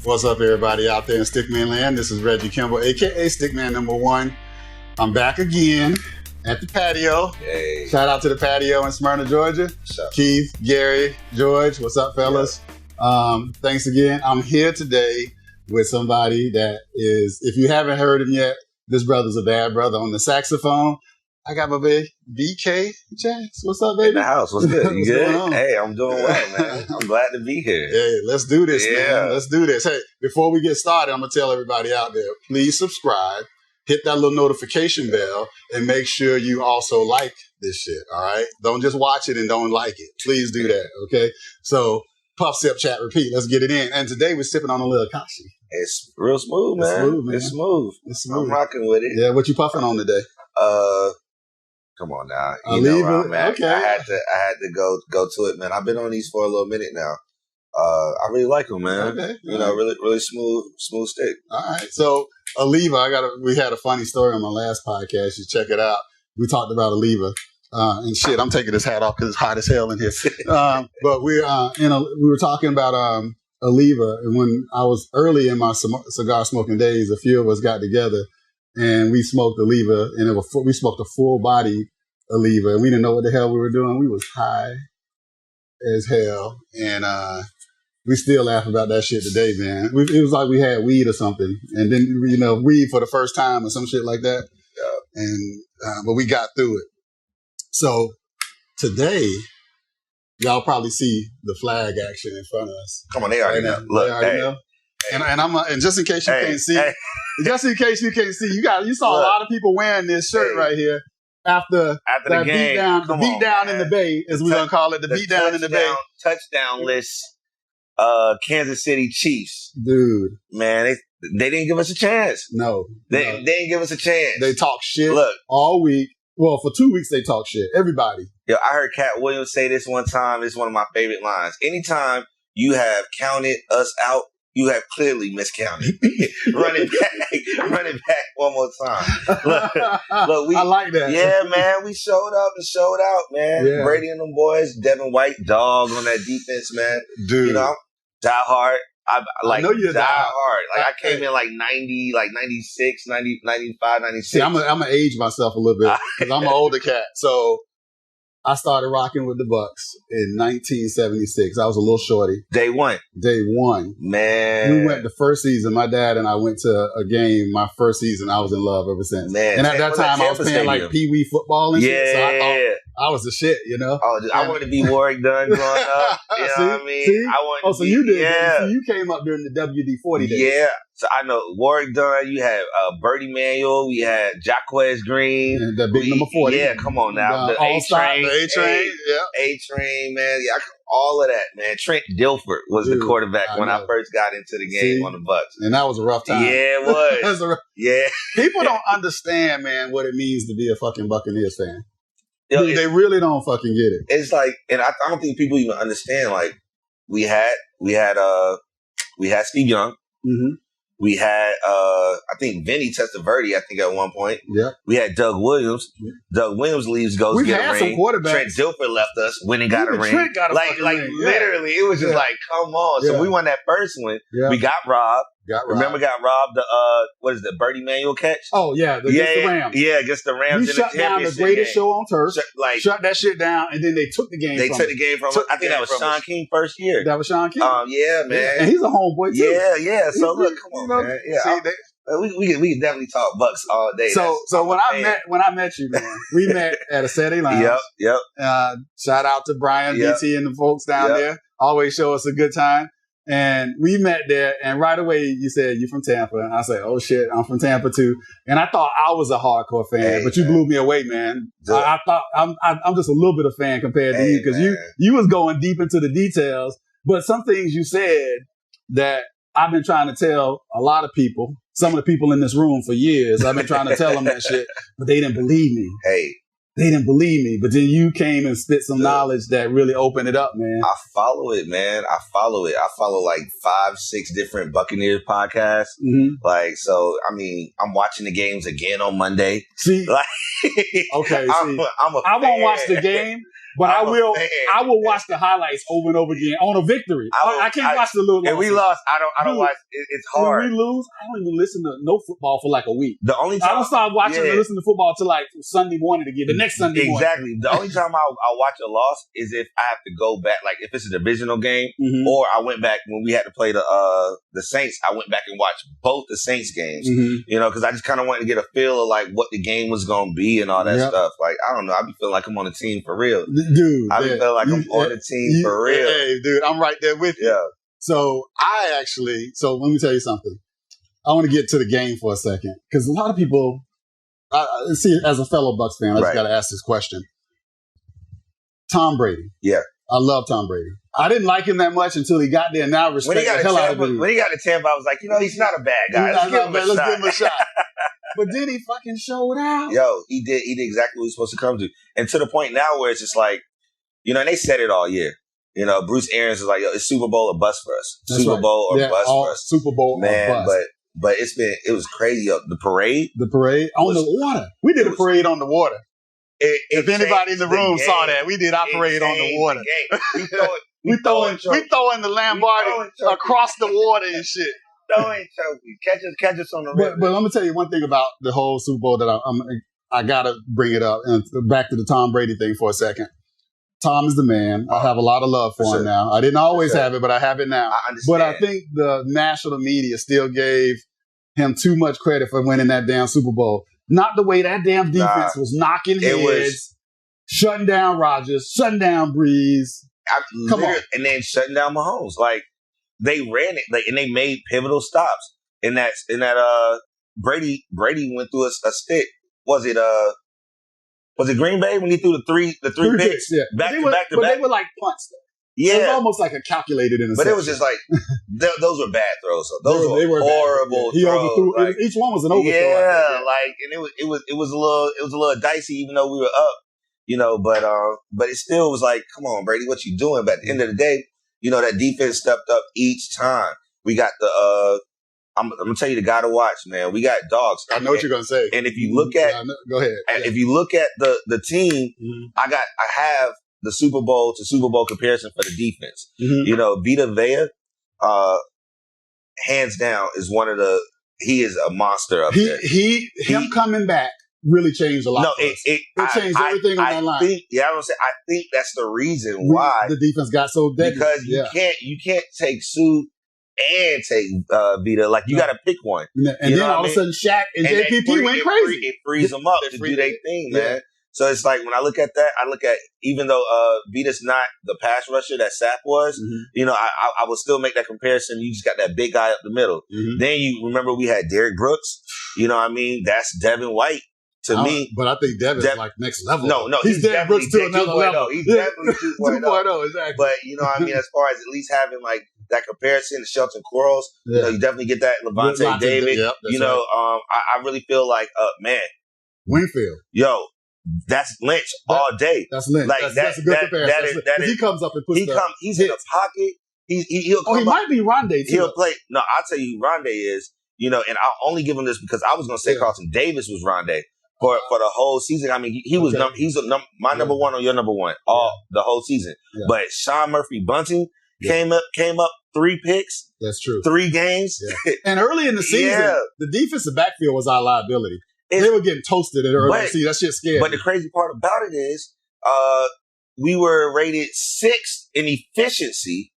What's up, everybody out there in Stickman Land? This is Reggie Kimball, a.k.a. Stickman number 1. I'm back again at the patio. Hey. Shout out to the patio in Smyrna, Georgia. Keith, Gary, George, what's up, fellas? Thanks again. I'm here today with somebody that is, if you haven't heard him yet, this brother's a bad brother on the saxophone. I got my baby, BK Jax. What's up, baby? In the house. What's good? You What's good? going on? Hey, I'm doing well, man. I'm glad to be here. Hey, let's do this, Yeah. man. Let's do this. Hey, before we get started, I'm going to tell everybody out there, please subscribe, hit that little notification bell, and make sure you also like this shit, all right? Don't just watch it and don't like it. Please do that, okay? So, puff, sip, chat, repeat. Let's get it in. And today we're sipping on a little Kashi. It's real smooth, man. It's smooth, man. It's smooth. It's smooth. I'm rocking with it. Yeah, what you puffing on today? Come on now. You know where I'm at. Okay. I had to go to it, man. I've been on these for a little minute now. I really like them, man. Okay. You know, really smooth stick. All right. So Oliva, we had a funny story on my last podcast. You check it out. We talked about Oliva. And shit, I'm taking this hat off because it's hot as hell in here. But we were talking about Oliva, and when I was early in my cigar smoking days, a few of us got together and we smoked Oliva, and we smoked a full body Oliva, and we didn't know what the hell we were doing. We was high as hell, and we still laugh about that shit today, man. It was like we had weed or something, and then weed for the first time or some shit like that. Yeah. And but we got through it. So today, y'all probably see the flag action in front of us. Come on, they already know. Look, they already know. And just in case you can't see, you saw a lot of people wearing this shirt right here after the game. Beat down in the Bay, as we're gonna call it, the beat down in the Bay. Touchdown list. Kansas City Chiefs, dude. Man, they didn't give us a chance. No, they didn't give us a chance. They talk shit. Look, all week. Well, for 2 weeks they talk shit. Everybody. Yo, I heard Cat Williams say this one time. It's one of my favorite lines. Anytime you have counted us out, you have clearly miscounted. Running back one more time. Look, I like that. Yeah, man, we showed up and showed out, man. Yeah. Brady and them boys, Devin White, dog on that defense, man. Dude, you know, die hard. I know you're die hard. Like I came in like 90, like 96, 90, 95, 96. See, I'm gonna age myself a little bit because I'm an older cat. So I started rocking with the Bucks in 1976. I was a little shorty. Day one. Man. We went the first season. My dad and I went to a game. My first season, I was in love ever since. Man. And at that time, I was playing like Pee-wee football and shit. So I thought I was the shit, Oh, I wanted to be Warwick Dunn growing up. You know what I mean? See? So you did. Yeah. So you came up during the WD-40 days. Yeah. So I know Warwick Dunn, you had Bertie Manuel, we had Jacquez Green. And the big number 40. Yeah, come on now. The A-Train. Yeah. A-Train, man. Yeah, all of that, man. Trent Dilfer was the quarterback when I first got into the game on the Bucks. And that was a rough time. Yeah, it was. Yeah. People don't understand, man, what it means to be a fucking Buccaneers fan. They really don't fucking get it. It's like, and I don't think people even understand, like, we had Steve Young. Mm-hmm. We had, I think Vinny Testaverde, I think at one point. Yeah. We had Doug Williams. Yeah. Doug Williams leaves, goes We've get had a some ring. quarterbacks. Trent Dilfer left us, went and got a ring. Trent got a ring. Literally, it was just like, come on. So we won that first one. Yeah. We got robbed. Remember, got robbed the Bertie Manuel catch? Oh, against the Rams. Yeah, against the Rams. We shut down the greatest show on turf. Shut that shit down, and then they took the game from us. I think that was Sean King first year. That was Sean King? Yeah, man. And he's a homeboy, too. Yeah. So, look, come on, man. Yeah, we can definitely talk Bucks all day. So when I met you, man, we met at a Saturday Lounge. Yep. Shout out to Brian, BT, and the folks down there. Always show us a good time. And we met there, and right away you said, "You from Tampa?" And I said, "Oh shit, I'm from Tampa too." And I thought I was a hardcore fan, but you blew me away, man. I thought I'm just a little bit of fan compared to you because you was going deep into the details. But some things you said that I've been trying to tell a lot of people, some of the people in this room for years. I've been trying to tell them that shit, but they didn't believe me. They didn't believe me, but then you came and spit some knowledge that really opened it up, man. I follow it, man. I follow like 5-6 different Buccaneers podcasts. Mm-hmm. Like, so, I mean, I'm watching the games again on Monday. See? Like, okay, see. I'm a fan. I won't watch the game, But I will watch the highlights over and over again on a victory. I can't watch the little. If we lost, I don't watch. It's hard. When we lose, I don't even listen to no football for like a week. The only time I don't start watching and listening to football till like Sunday morning to get the next Sunday morning. Exactly. The only time I'll watch a loss is if I have to go back, like if it's a divisional game, or I went back when we had to play the Saints. I went back and watched both the Saints games. You know, because I just kind of wanted to get a feel of like what the game was going to be and all that stuff. Like I don't know, I be feeling like I'm on the team for real, dude. I be feeling like I'm on the team for real. Hey, dude, I'm right there with you. Yeah. So let me tell you something. I want to get to the game for a second because a lot of people, see, as a fellow Bucs fan, I just got to ask this question. Tom Brady. Yeah. I love Tom Brady. I didn't like him that much until he got there. Now I respect the hell out of him. When he got to Tampa, I was like, he's not a bad guy. Let's give him a shot. But then he fucking showed out. Yo, he did exactly what he was supposed to come to. And to the point now where it's just like, and they said it all year. Bruce Arians was like, yo, it's Super Bowl or bust for us. That's Super Bowl or bust for us. Super Bowl man, or bust. But it was crazy. Yo. The parade on the water. We did a parade on the water. If anybody in the room saw that, we did our parade on the water. We throwing the Lambardi across the water and shit. Throwing trophies. Catch us on the river. But I'm gonna tell you one thing about the whole Super Bowl that I gotta bring it up, and back to the Tom Brady thing for a second. Tom is the man. I have a lot of love for him now. I didn't always have it, but I have it now. I understand. But I think the national media still gave him too much credit for winning that damn Super Bowl. Not the way that damn defense was knocking heads, shutting down Rodgers, shutting down Breeze. Come on. And then shutting down Mahomes. Like, they ran it, and they made pivotal stops. In that Brady went through a stick. Was it Green Bay when he threw the three picks? Yeah. Back to back. But they were like punts, though. Yeah. It was almost like a calculated interception. But it was just like, those were bad throws. So those were horrible throws. He overthrew. Like, each one was an overthrow. Yeah, and it was a little dicey, even though we were up, but it still was like, come on, Brady, what you doing? But at the end of the day, that defense stepped up each time. We got I'm gonna tell you the guy to watch, man. We got dogs. I know what you're gonna say. And if you look at, go ahead. If you look at the team, I have the Super Bowl to Super Bowl comparison for the defense. Vita Vea, hands down, is he is a monster up there. Him coming back really changed a lot. No, it changed everything on that line. I think that's the reason why the defense got so deadly. Because you can't take Sue and take Vita. Like, you got to pick one. And then all of a sudden, Shaq and JPP went crazy. It frees them up to do their thing, man. So it's like, when I look at that, I look at, even though Vita's not the pass rusher that Sapp was, I will still make that comparison. You just got that big guy up the middle. Then you remember we had Derrick Brooks. You know what I mean? That's Devin White. To me. But I think Devin's like next level. No, he's Derrick Brooks to another level. He's definitely 2.0. Exactly. But, I mean, as far as at least having, like, that comparison to Shelton Quarles, you definitely get that Levante David. Yep, I really feel like, man. Winfield. Yo, that's Lynch all day. That's Lynch. Like, that's a good comparison. He comes up and puts he's in the pocket. He'll come he might be Rondé, too. He'll play. No, I'll tell you who Rondé is, and I'll only give him this because I was going to say Carlton Davis was Rondé. For the whole season. I mean, he was my number one or your number one the whole season. Yeah. But Sean Murphy Bunting came up 3 picks. That's true. 3 games. Yeah. And early in the season, the defensive backfield was our liability. They were getting toasted in early season. That shit scared me. But the crazy part about it is we were rated 6th in efficiency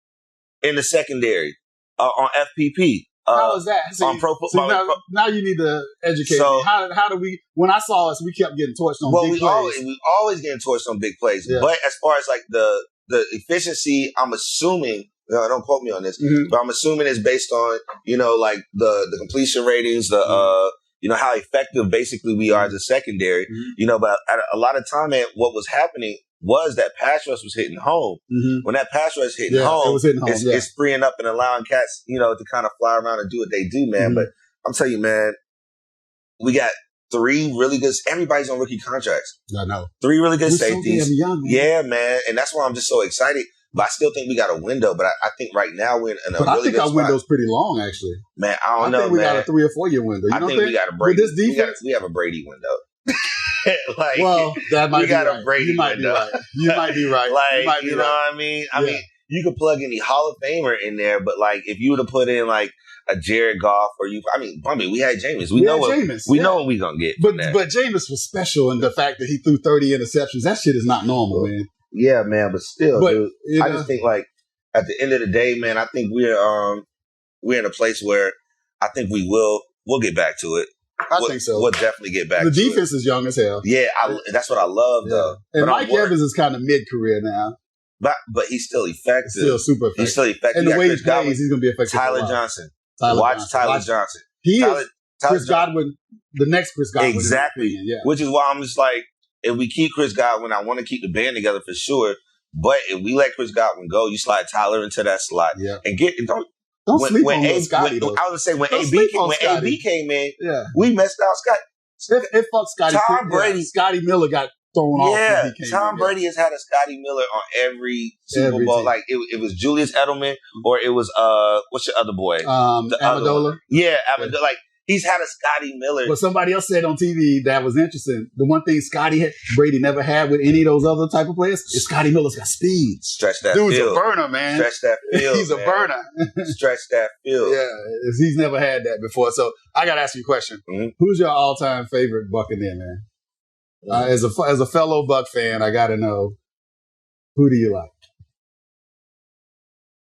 in the secondary on FPP. How is that? On Pro Football. Now you need to educate me. How do we? When I saw us, we kept getting torched on big plays. We always getting torched on big plays. Yeah. But as far as like the efficiency, I'm assuming. Don't quote me on this, but I'm assuming it's based on like the completion ratings, the how effective basically we are as a secondary. But at a lot of time, what was happening was that pass rush was hitting home. When that pass rush hitting home, it was hitting home. It's freeing up and allowing cats, to kind of fly around and do what they do, man. But I'm telling you, man, we got 3 really good. Everybody's on rookie contracts. I know. 3 really good safeties. So damn young, man. Yeah, man, and that's why I'm just so excited. But I still think we got a window. But I think right now we're in a really good spot. I think our window's pretty long, actually. Man, I don't know, man. I think we got a 3 or 4 year window. I think we got a Brady. With this defense, we have a Brady window. Like, well, that might we be got right. a Brady You might window. be right. You might be right. Like, you might be you know right. what I mean? Yeah. I mean, you could plug any Hall of Famer in there, but like if you would have put in like a Jared Goff or we had Jameis. We know what we gonna get. But Jameis was special in the fact that he threw 30 interceptions. That shit is not normal, man. Yeah, man, but still, dude. I just think like at the end of the day, man, I think we're in a place where I think we'll get back to it. I think so. We'll definitely get back to it. The defense is young as hell. Yeah, that's what I love, though. And Mike Evans is kind of mid-career now. But he's still effective. Still super effective. He's still effective. And the way he plays, he's going to be effective. Tyler Johnson. Watch Tyler Johnson. He is Chris Godwin, the next Chris Godwin. Exactly. Yeah. Which is why I'm just like, if we keep Chris Godwin, I want to keep the band together for sure. But if we let Chris Godwin go, you slide Tyler into that slot. Yeah. And don't sleep on Scotty, though. I was going to say, when AB came in, we messed out Scotty. It fucked Scotty. Tom Brady. Scotty Miller got thrown off. Yeah, Tom Brady has had a Scotty Miller on every Super Bowl. Like it was Julius Edelman or it was what's your other boy? Amendola. Yeah, Amendola. Like he's had a Scotty Miller. But somebody else said on TV that was interesting. The one thing Brady never had with any of those other type of players is Scotty Miller's got speed. Stretch that Dude's field. a burner, man. Stretch that field. He's a burner. Stretch that field. Yeah, he's never had that before. So I got to ask you a question. Mm-hmm. Who's your all-time favorite Buccaneer, man? As a fellow Buck fan, I got to know, who do you like?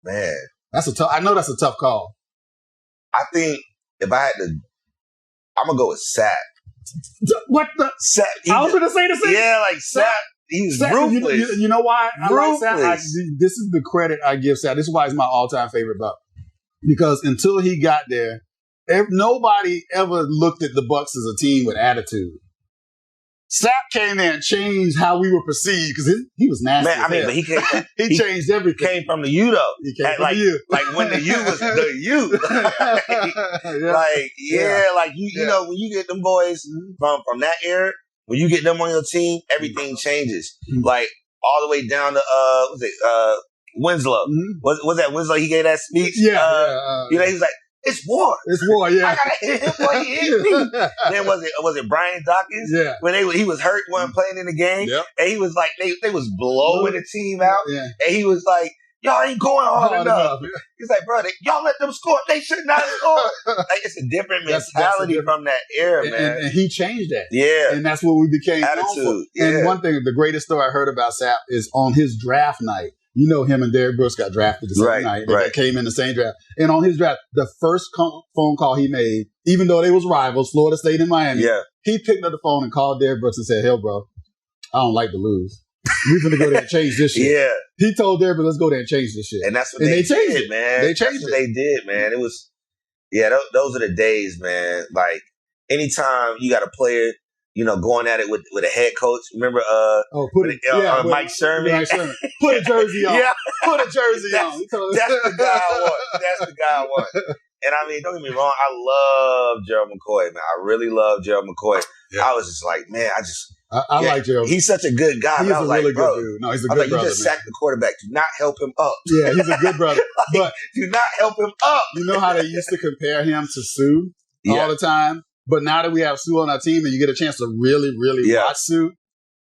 Man, I know that's a tough call. I think if I had to, I'm gonna go with Sapp. What the? Sapp. I was gonna say the same. Yeah, like Sapp. He's ruthless. You know why I like Sapp? This is the credit I give Sapp. This is why he's my all-time favorite Buck. Because until he got there, nobody ever looked at the Bucks as a team with attitude. Sapp came there and changed how we were perceived because he was nasty. Man, I mean, but he changed everything. Came from the U though. He came from the U. Like when the U was the U. Like you know when you get them boys from that era, when you get them on your team, everything changes. Like all the way down to Winslow. Was that Winslow? He gave that speech. You know, he was like, "It's war. It's war. Yeah, I gotta hit him before he hit me." Then was it Brian Dawkins? Yeah, when he was hurt, wasn't playing in the game, and he was like, they was blowing the team out, and he was like, "Y'all ain't going hard enough." He's like, "Bro, y'all let them score. They should not score." Like it's a different mentality from that era, man. And he changed that. Yeah, and that's what we became. Attitude. Yeah. And one thing, the greatest story I heard about Sapp is on his draft night. You know, him and Derrick Brooks got drafted the same night. They came in the same draft. And on his draft, the first phone call he made, even though they was rivals, Florida State and Miami, he picked up the phone and called Derrick Brooks and said, "Hell, bro, I don't like to lose. We're going to go there and change this shit." Yeah. He told Derrick Brooks, "Let's go there and change this shit." And that's what they changed did, man. They changed what they did, man. It was, those are the days, man. Like, anytime you got a player, you know, going at it with a head coach. Remember, Mike Sherman? Mike Sherman. Put a jersey on. Put a jersey on. That's the guy I want. And I mean, don't get me wrong, I love Gerald McCoy, man. I really love Gerald McCoy. Yeah. I was just like, man, I like Gerald. He's such a good guy. He's a really good dude. No, he's a good brother. You just sacked the quarterback. Do not help him up. Yeah, he's a good brother. But do not help him up. You know how they used to compare him to Sue all the time? But now that we have Sue on our team and you get a chance to really, really watch Sue,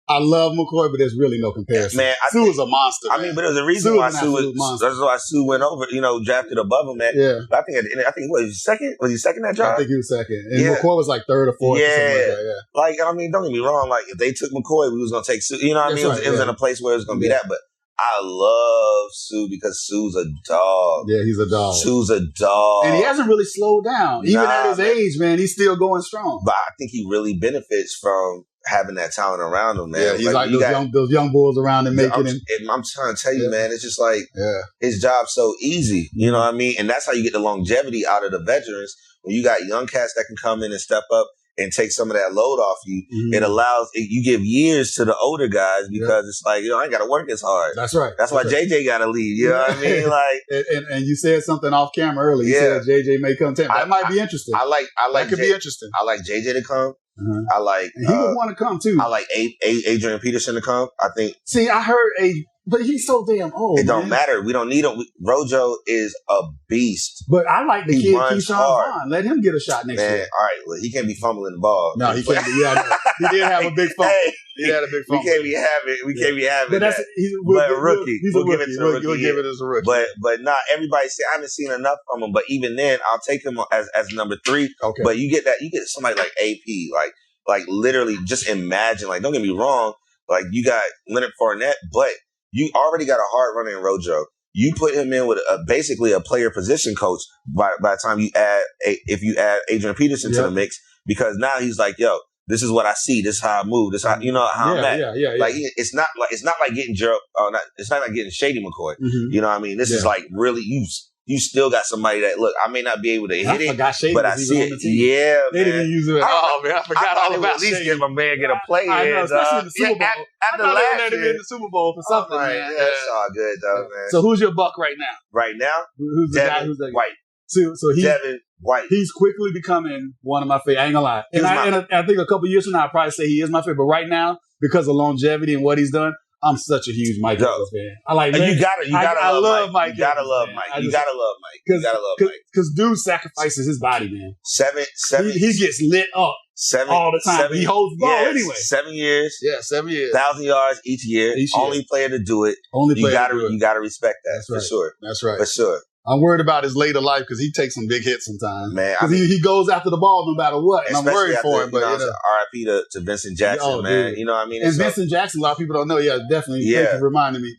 I love McCoy, but there's really no comparison. Man, Sue is a monster. I mean, but there's a reason why Sue went over, drafted above him. But I think what was he second? Was he second that job? I think he was second. And McCoy was like third or fourth. Yeah. Like, I mean, don't get me wrong. Like, if they took McCoy, we was going to take Sue. You know what I mean? It was in a place where it was going to be that. But I love Sue because Sue's a dog. Yeah, he's a dog. Sue's a dog. And he hasn't really slowed down. Even at his age, man, he's still going strong. But I think he really benefits from having that talent around him, man. Yeah, he's like those young boys around him making him. I'm trying to tell you, man, it's just like his job's so easy. You know what I mean? And that's how you get the longevity out of the veterans. When you got young cats that can come in and step up and take some of that load off you, it allows you give years to the older guys because it's like, I ain't got to work as hard. That's right. That's why JJ got to lead. You know what I mean? Like, and you said something off camera earlier. You said JJ may come. That might be interesting. I like. That could be interesting. I like JJ to come. I like. And he would want to come too. I like Adrian Peterson to come. I think. See, I heard But he's so damn old. It don't matter. We don't need him. Rojo is a beast. But I like the kid Keyshawn hard. Vaughn. Let him get a shot next year. All right, well, he can't be fumbling the ball. No, he can't be. Yeah, he did have a big fumble. He had a big fumble. We can't be having but that's that. But a rookie. We'll give it as a rookie. But not everybody say I haven't seen enough from him. But even then, I'll take him as number 3. Okay. But you get somebody like AP, like literally just imagine, like, don't get me wrong, like you got Leonard Fournette, but you already got a hard runner in Rojo. You put him in with basically a player position coach by the time you add Adrian Peterson to the mix, because now he's like, yo, this is what I see. This is how I move. This is how, how I'm at. Yeah. Like it's not like getting it's not like getting Shady McCoy. Mm-hmm. You know what I mean? This is like really you still got somebody that, look, I may not be able to hit it, but I see it. Yeah, they didn't use it. Oh man, I forgot all about Shady. At least get my man get a play in. I know, especially in the Super Bowl. After last year, let him in the Super Bowl for something, man. That's all good though, man. So who's your buck right now? Right now, who's the guy? Who's the White? So he's Devin White. He's quickly becoming one of my favorite. I ain't gonna lie, and I think a couple years from now, I'll probably say he is my favorite. But right now, because of longevity and what he's done, I'm such a huge Mike Evans fan. I like. You gotta love Mike. You gotta love Mike. Because dude sacrifices his body, man. Seven. He gets lit up all the time. He holds the ball anyway. 7 years. Yeah, 7 years. 1,000 yards each year. Only player to do it. You gotta respect that. That's for right. sure. That's right. For sure. I'm worried about his later life because he takes some big hits sometimes. Man, because he goes after the ball no matter what, and I'm worried for him. But R.I.P. to Vincent Jackson, man. Dude. You know what I mean? And Vincent Jackson, a lot of people don't know. Yeah, definitely. Yeah. Thank you for reminding me.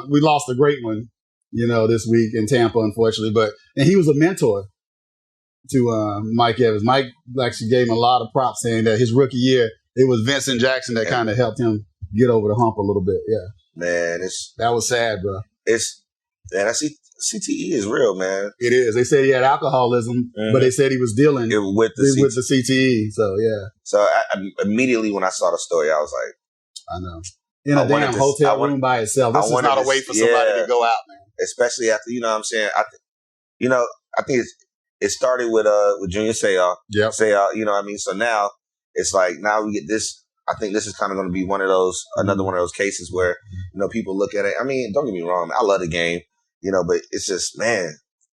We lost a great one, this week in Tampa, unfortunately. And he was a mentor to Mike Evans. Mike actually gave him a lot of props, saying that his rookie year, it was Vincent Jackson that kind of helped him get over the hump a little bit. Yeah, man, that was sad, bro. I see. CTE is real, man. It is. They said he had alcoholism, but they said he was dealing with the CTE. So, yeah. So, I immediately when I saw the story, I was like, I know. In a damn hotel room by itself. This is not a way for somebody to go out, man. Especially after, you know what I'm saying? I think it started with Junior Seau. Yep. Seau, you know what I mean? So now, it's like, now we get this. I think this is kind of going to be another one of those cases where, people look at it. I mean, don't get me wrong, man, I love the game. But it's just, man,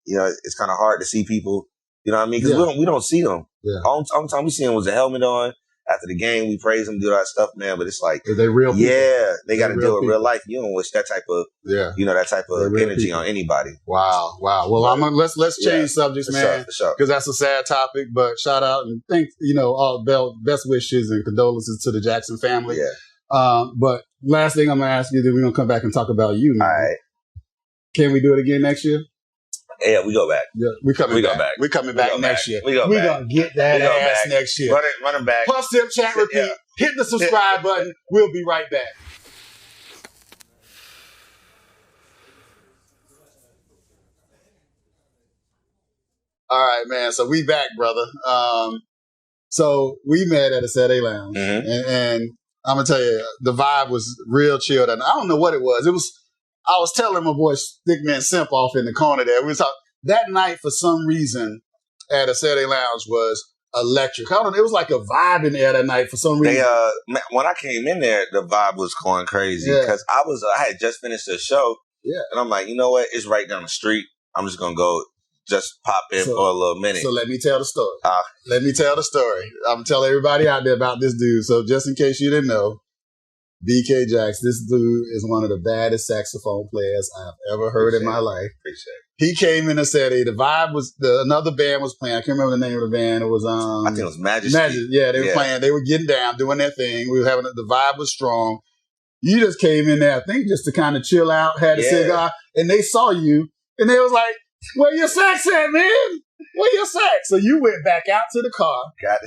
it's kind of hard to see people, you know what I mean? Because we don't see them. Yeah. All time we see them was a helmet on. After the game, we praise them, do that stuff, man. But it's like, they real people. Yeah, they got to deal with real life. You don't wish that type of, that type of energy on anybody. Wow. Well, let's change subjects, man, because that's a sad topic. But shout out and thank all best wishes and condolences to the Jackson family. Yeah. But last thing I'm gonna ask you, then we're gonna come back and talk about you, man. All right. Can we do it again next year? Yeah, we go back. Yeah, we're coming back. We're coming back next year. We're going to get that ass next year. Run it back. Puff, sip, chat, repeat. Hit the subscribe button. We'll be right back. All right, man. So we back, brother. So we met at a Saturday Lounge. Mm-hmm. And I'm going to tell you, the vibe was real chilled. And I don't know what it was. I was telling my boy Stickman Simp off in the corner there. We was talking that night for some reason at a Saturday Lounge was electric. I don't know. It was like a vibe in there that night for some reason. When I came in there, the vibe was going crazy because I had just finished a show. Yeah. And I'm like, you know what? It's right down the street. I'm just going to go just pop in for a little minute. So let me tell the story. I'm going to tell everybody out there about this dude. So just in case you didn't know, BK Jax, this dude is one of the baddest saxophone players I've ever heard in my life. Appreciate it. He came in and said, the vibe was, another band was playing. I can't remember the name of the band. It was, I think it was Majesty. Yeah, they were playing. They were getting down, doing their thing. We were having, the vibe was strong. You just came in there, I think, just to kind of chill out, had a cigar, and they saw you, and they was like, where your sax at, man? Where your sax? So you went back out to the car. Got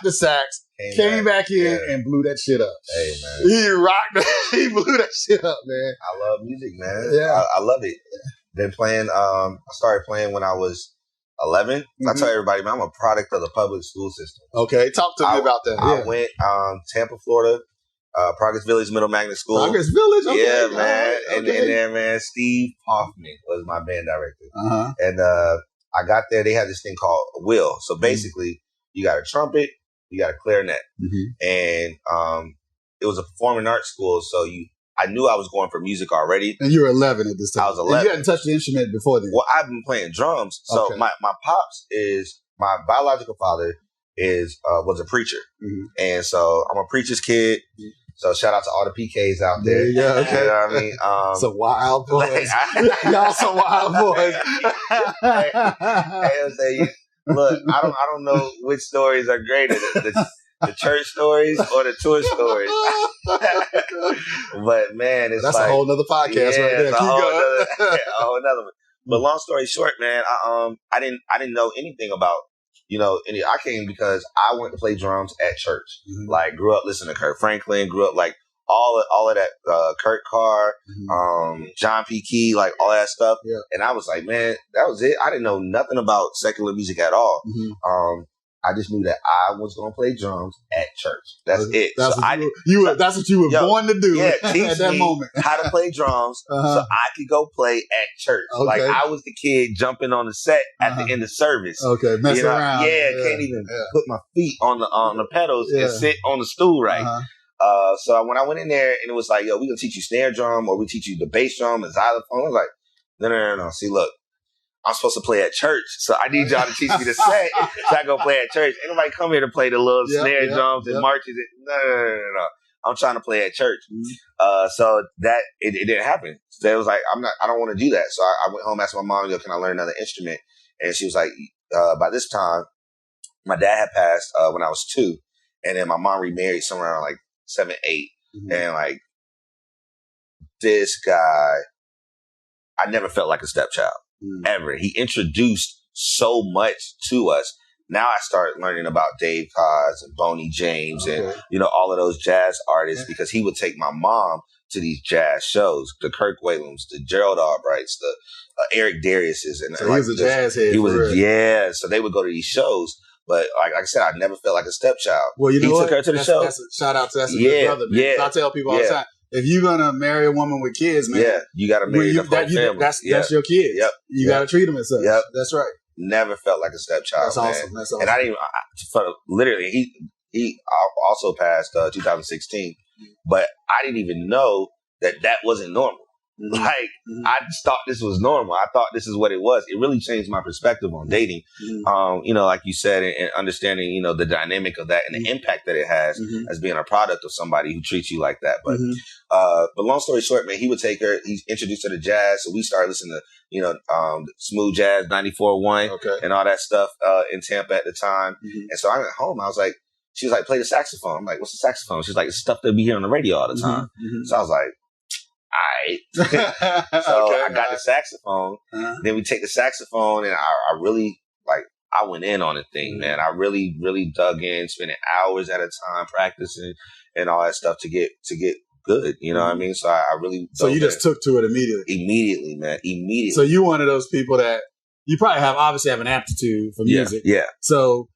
the sax. Came back in and blew that shit up. Hey, man. He rocked it. He blew that shit up, man. I love music, man. Yeah. I love it. Been playing, I started playing when I was 11. Mm-hmm. I tell everybody, man, I'm a product of the public school system. Okay. Talk to me about that. I went Tampa, Florida, Progress Village Middle Magnet School. Progress Village? Okay. Yeah, man. Okay. And there, man, Steve Hoffman was my band director. Uh-huh. And I got there. They had this thing called a wheel. So basically, you got a trumpet, you got a clarinet. Mm-hmm. And it was a performing arts school. So I knew I was going for music already. And you were 11 at this time. I was 11. And you hadn't touched the instrument before then. Well, I've been playing drums. So my pops is, my biological father was a preacher. Mm-hmm. And so I'm a preacher's kid. Mm-hmm. So shout out to all the PKs out there. Yeah, okay. You know what I mean? Some wild boys. Y'all some wild boys. Look, I don't know which stories are greater, the church stories or the tour stories. But man, that's like, a whole nother podcast right there. A whole nother one. But long story short, man, I didn't know anything about, I came because I went to play drums at church. Mm-hmm. Like, grew up listening to Kirk Franklin, grew up like all of that, Kurt Carr, mm-hmm. John P. Key, like all that stuff. Yeah. And I was like, man, that was it. I didn't know nothing about secular music at all. Mm-hmm. I just knew that I was going to play drums at church. That's it. That's what you were born to do. Yeah, teach at that me moment. How to play drums so I could go play at church. Okay. Like, I was the kid jumping on the set at the end of service. Okay, messing around. Yeah, can't even put my feet on the pedals and sit on the stool right. So when I went in there and it was like, yo, we're going to teach you snare drum, or we teach you the bass drum and xylophone. I was like, no. See, look. I'm supposed to play at church, so I need y'all to teach me the set so I go play at church. Ain't nobody come here to play the little snare drums and marches. No. I'm trying to play at church. Mm-hmm. So that it didn't happen. So it was like, I don't want to do that. So I went home, asked my mom, yo, can I learn another instrument? And she was like, by this time, my dad had passed when I was 2, and then my mom remarried somewhere around like 7, 8, mm-hmm. and like this guy, I never felt like a stepchild. Ever. He introduced so much to us. Now I start learning about Dave Koz and Boney James and, all of those jazz artists, because he would take my mom to these jazz shows, the Kirk Whalums, the Gerald Albrights, the Eric Darius's. And so he was a jazz head. He was, so they would go to these shows. But like I said, I never felt like a stepchild. Well, you know what? He took her to the show. Shout out to that's a good brother, man. I tell people all the time, if you're gonna marry a woman with kids, man, you gotta marry the whole family. That's your kids. Yep. You gotta treat them as such. Yep. That's right. Never felt like a stepchild. That's awesome. That's awesome. And I didn't literally. He also passed 2016, but I didn't even know that wasn't normal. Mm-hmm. Like, I just thought this was normal. I thought this is what it was. It really changed my perspective on dating. Mm-hmm. Like you said, and understanding, the dynamic of that and the impact that it has as being a product of somebody who treats you like that. But, but long story short, man, he would take her. He introduced her to jazz, so we started listening to, smooth jazz 94.1 and all that stuff in Tampa at the time. Mm-hmm. And so I went home. I was like, she was like, play the saxophone. I'm like, what's the saxophone? She's like, it's stuff that we hear on the radio all the time. Mm-hmm. So I was like, all right. So I got the saxophone. Then we take the saxophone, and I really, I went in on the thing, man. I really, really dug in, spending hours at a time practicing and all that stuff to get good. You know what I mean? So I really. So you just took to it immediately? Immediately, man. Immediately. So you one of those people that you probably obviously have an aptitude for music. Yeah. So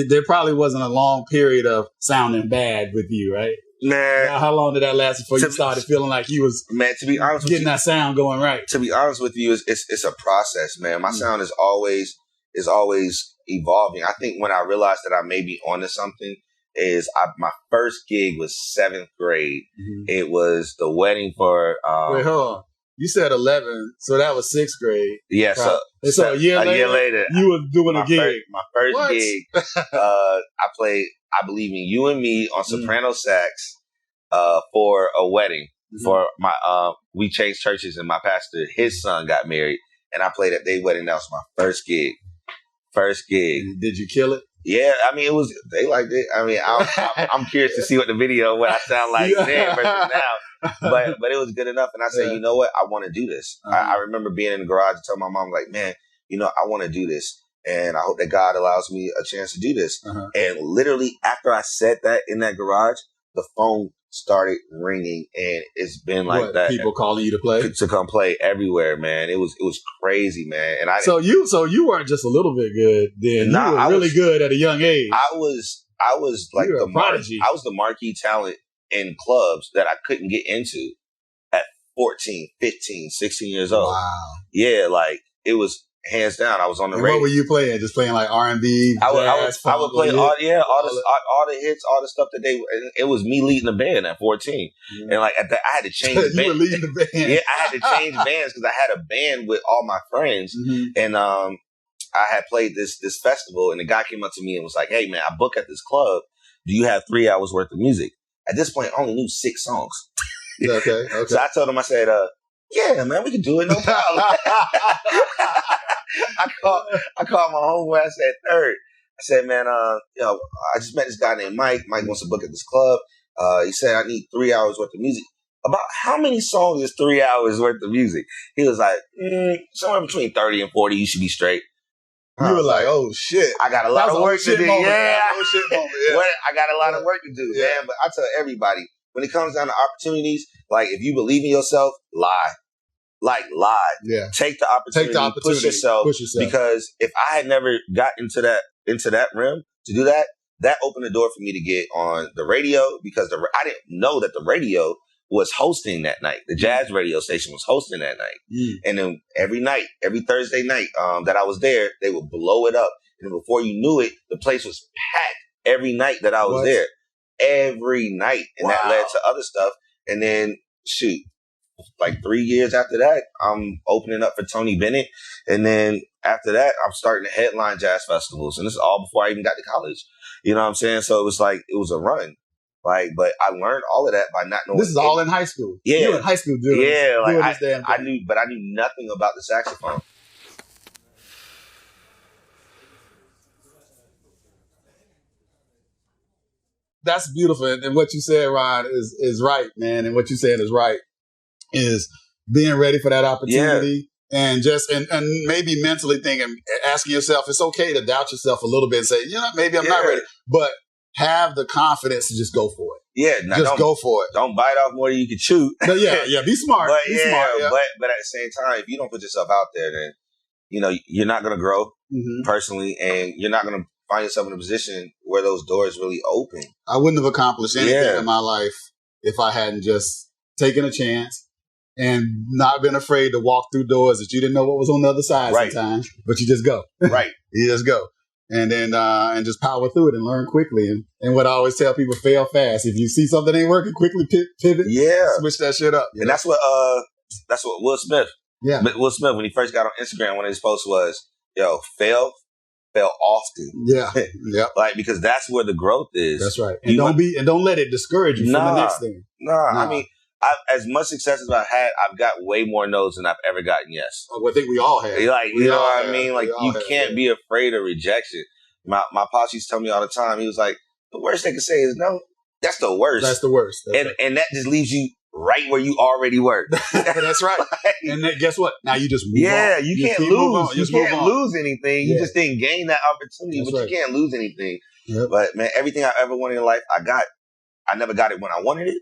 there probably wasn't a long period of sounding bad with you, right? Man, how long did that last before you started feeling like you was to be honest with getting that sound going right? To be honest with you, it's a process, man. My sound is always evolving. I think when I realized that I may be onto something is my first gig was 7th grade. Mm-hmm. It was the wedding for wait, hold on. You said 11, so that was 6th grade. Yeah, right? So a year later, you were doing a gig. My first gig, I played I Believe in You and Me on soprano sax for a wedding. For my we changed churches, and my pastor, his son got married, and I played at their wedding. That was my first gig. Did you kill it? Yeah, I mean, they liked it. I mean, I'm curious to see what I sound like then versus now. But it was good enough. And I said, you know what? I want to do this. I remember being in the garage and telling my mom, like, man, I want to do this. And I hope that God allows me a chance to do this. And literally after I said that in that garage, the phone started ringing, and it's been like that. People calling you to play? To come play everywhere, man. It was crazy, man. And So you weren't just a little bit good then. You were really good at a young age. I was like the prodigy. I was the marquee talent in clubs that I couldn't get into at 14, 15, 16 years old. Wow. Yeah, like it was, hands down. I was on the And radio. what were you playing? Just playing like R&B, I would play all the hits, all the stuff that they. And it was me leading the band at 14, and like at that, I had to change. You were leading the band. Yeah, I had to change bands because I had a band with all my friends, and I had played this festival, and the guy came up to me and was like, "Hey man, I book at this club. Do you have 3 hours worth of music?" At this point, I only knew 6 songs. Okay. So I told him, I said, "Yeah, man, we can do it, no problem." I called my homeboy. I said, "Third." I said, "Man, I just met this guy named Mike. Mike wants to book at this club. He said I need 3 hours worth of music. About how many songs is 3 hours worth of music?" He was like, "Somewhere between 30 and 40. You should be straight." You were like, "Oh shit, I got a lot of work to do." Moment. Yeah, Yeah. I got a lot of work to do, man. But I tell everybody, when it comes down to opportunities, like if you believe in yourself, lie. Yeah. Take the opportunity. Push yourself. Because if I had never got into that realm to do that, that opened the door for me to get on the radio because I didn't know that the radio was hosting that night. The jazz radio station was hosting that night. And then every Thursday night that I was there, they would blow it up. And before you knew it, the place was packed every night that I was there. Every night. And that led to other stuff. And then, shoot, like 3 years after that, I'm opening up for Tony Bennett. And then after that, I'm starting to headline jazz festivals. And this is all before I even got to college. You know what I'm saying? So it was like, it was a run. Like, but I learned all of that by not knowing. This is all in high school. Yeah. You were in high school doing this damn thing. I knew nothing about the saxophone. That's beautiful. And what you said, Ron, is right, man. And what you said is right. Is being ready for that opportunity and just and maybe mentally thinking, asking yourself, it's okay to doubt yourself a little bit and say, maybe I'm not ready. But have the confidence to just go for it. Yeah, just go for it. Don't bite off more than you can chew. But be smart. Be smart. Yeah. But at the same time, if you don't put yourself out there, then you're not gonna grow personally, and you're not gonna find yourself in a position where those doors really open. I wouldn't have accomplished anything in my life if I hadn't just taken a chance and not been afraid to walk through doors that you didn't know what was on the other side sometimes, but you just go. Right. You just go. And then, and just power through it and learn quickly. And what I always tell people, fail fast. If you see something ain't working, quickly pivot. Yeah. Switch that shit up. And that's what Will Smith. Yeah. Will Smith, when he first got on Instagram, one of his posts was, fail often. Yeah. Yeah. Like, because that's where the growth is. That's right. And don't let it discourage you from the next thing. I mean, as much success as I've had, I've got way more no's than I've ever gotten yes. I think we all have. Like, you know what I mean? Like, you can't be afraid of rejection. My pops used to tell me all the time, he was like, the worst they can say is no. That's the worst. That's the worst. And that just leaves you right where you already were. That's right. And then guess what? Now you just move on. Yeah, you can't lose. You can't lose anything. You just didn't gain that opportunity, but you can't lose anything. Yep. But man, everything I ever wanted in life, I got. I never got it when I wanted it,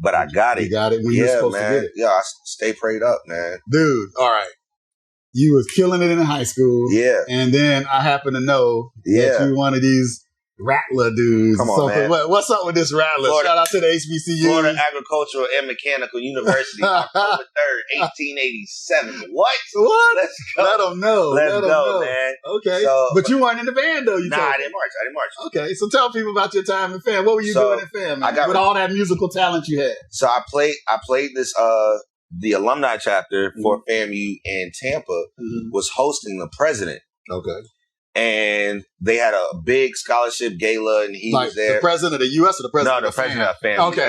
but I got it. You got it when you're supposed to get it. Yeah, I stay prayed up, man. Dude, all right. You was killing it in high school. Yeah. And then I happen to know that you one of these Rattler dudes. Come on, man. What's up with this Rattler? Shout out to the HBCU. Florida Agricultural and Mechanical University, October 3rd, 1887. What? Let's go. Let them know. Let's go, man. Okay. So, but you weren't in the band, though. I didn't march. Okay. So tell people about your time in fam. What were you doing in fam, man? With all that musical talent you had. So I played this, the alumni chapter for FAMU in Tampa was hosting the president. Okay. And they had a big scholarship gala, and he was there. The president of the U.S. or the president? No, the president of FAMU. Okay.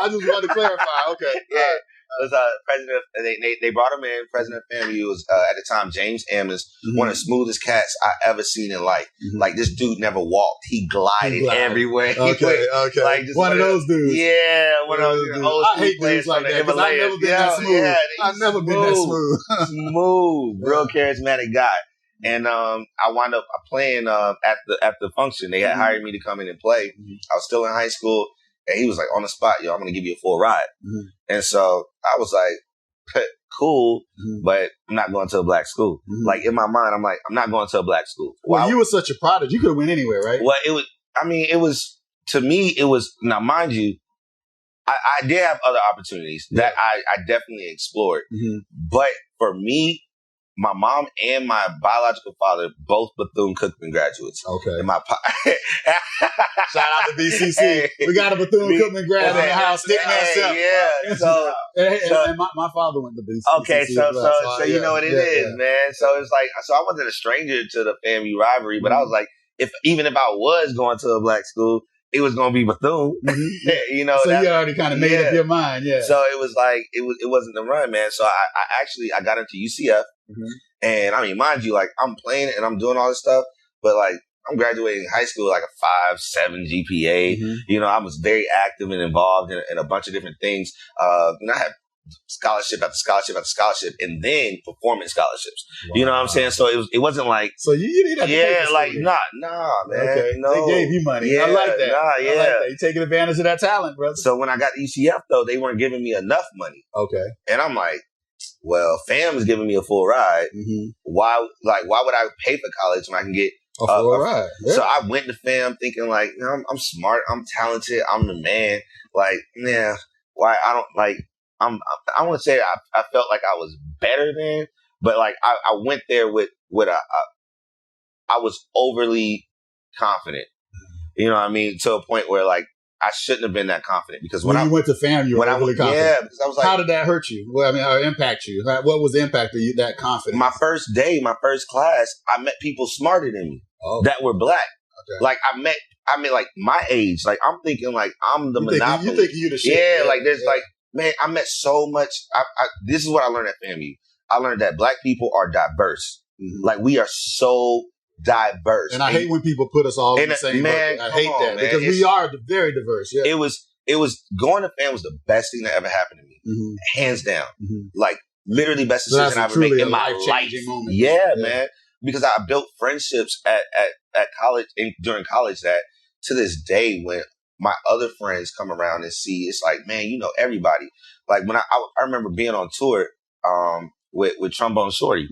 I just wanted to clarify. Okay. Yeah. It was president. They brought him in. President of FAMU was at the time James Ammons, one of the smoothest cats I ever seen in life. Like, this dude never walked; he glided everywhere. Okay. Like, just one of those dudes. Yeah, one of those old I hate dudes like that because I've never been that smooth. Yeah, I've never been that smooth. Smooth, real charismatic guy. And I wound up playing at the function. They had hired me to come in and play. I was still in high school. And he was like, on the spot, I'm going to give you a full ride. And so I was like, cool, but I'm not going to a black school. Like, in my mind, I'm like, I'm not going to a black school. Well, you were such a prodigy. You could have went anywhere, right? Well, to me, it was, now mind you, I did have other opportunities that I definitely explored. Mm-hmm. But for me, my mom and my biological father, both Bethune-Cookman graduates. Okay. And my shout out to BCC. Hey, we got a Bethune-Cookman grad in the house. Stick man self. Yeah. So my father went to BCC. Okay, so you know what it is, man. So it's like, so I wasn't a stranger to the family rivalry, but I was like, even if I was going to a black school, it was going to be Bethune. Mm-hmm. You know, so you already kind of made up your mind, yeah. So it was like it wasn't the run, man. So I got into UCF, and I mean, mind you, like I'm playing it and I'm doing all this stuff, but like I'm graduating high school like a 5.7 GPA. You know, I was very active and involved in a bunch of different things. I had scholarship after scholarship after scholarship, and then performance scholarships. Wow. You know what I'm saying? So it wasn't like, so you didn't have to pay for like nah, man. Okay. No. They gave you money. Yeah, I like that. I like that. You taking advantage of that talent, brother. So when I got to UCF though, they weren't giving me enough money. Okay. And I'm like, well, fam is giving me a full ride. Why would I pay for college when I can get a full ride? Yeah. So I went to fam thinking like, I'm smart, I'm talented, I'm the man. Like, yeah, why I don't like. I want to say I felt like I was better than, but like I went there with I was overly confident. You know what I mean? To a point where like I shouldn't have been that confident, because when you went to fam, you were overly confident. Yeah, because I was like, how did that hurt you? Well, I mean, or impact you? What was the impact of you, that confidence? My first day, my first class, I met people smarter than me that were black. Okay. Like I met like my age. Like I'm thinking like I'm the monopoly. You think you the shit? Yeah, like there's like. Man, I met so much. This is what I learned at FAMU. I learned that black people are diverse. Like we are so diverse. And I hate when people put us all in the same bucket. I hate that, because we are very diverse. Yeah. It was going to FAM was the best thing that ever happened to me, hands down. Like literally best decision I ever made in my life. Moment. Yeah, man. Because I built friendships at college during college that to this day, when my other friends come around and see, it's like, man, you know everybody. Like when I remember being on tour with Trombone Shorty,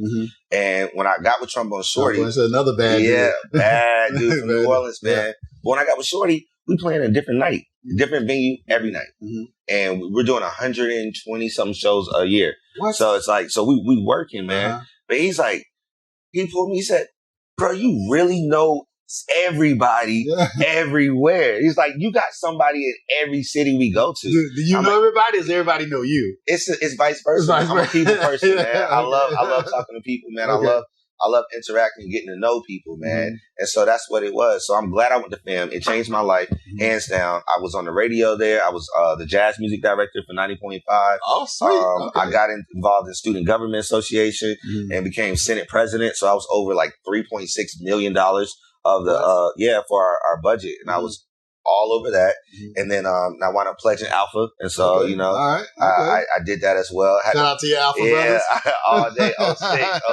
and when I got with Trombone Shorty, it's another bad dude. Bad dude from New Orleans, man. But when I got with Shorty, we playing a different night, different venue every night, and we're doing 120 something shows a year. What? So it's like, so we working, man. But he pulled me, he said, bro, you really know everybody everywhere. He's like, you got somebody in every city we go to. Do you know everybody? Does everybody know you? It's vice versa. I'm a people person, man. I love talking to people, man. I love interacting and getting to know people, man. And so that's what it was. So I'm glad I went to FAM. It changed my life, hands down. I was on the radio there. I was the jazz music director for 90.5. Oh, sweet. I got involved in Student Government Association and became Senate president. So I was over like $3.6 million of the for our budget, and I was all over that. And then I wound up pledging Alpha, and so you know, all right. I did that as well. Shout out to your Alpha brothers. All day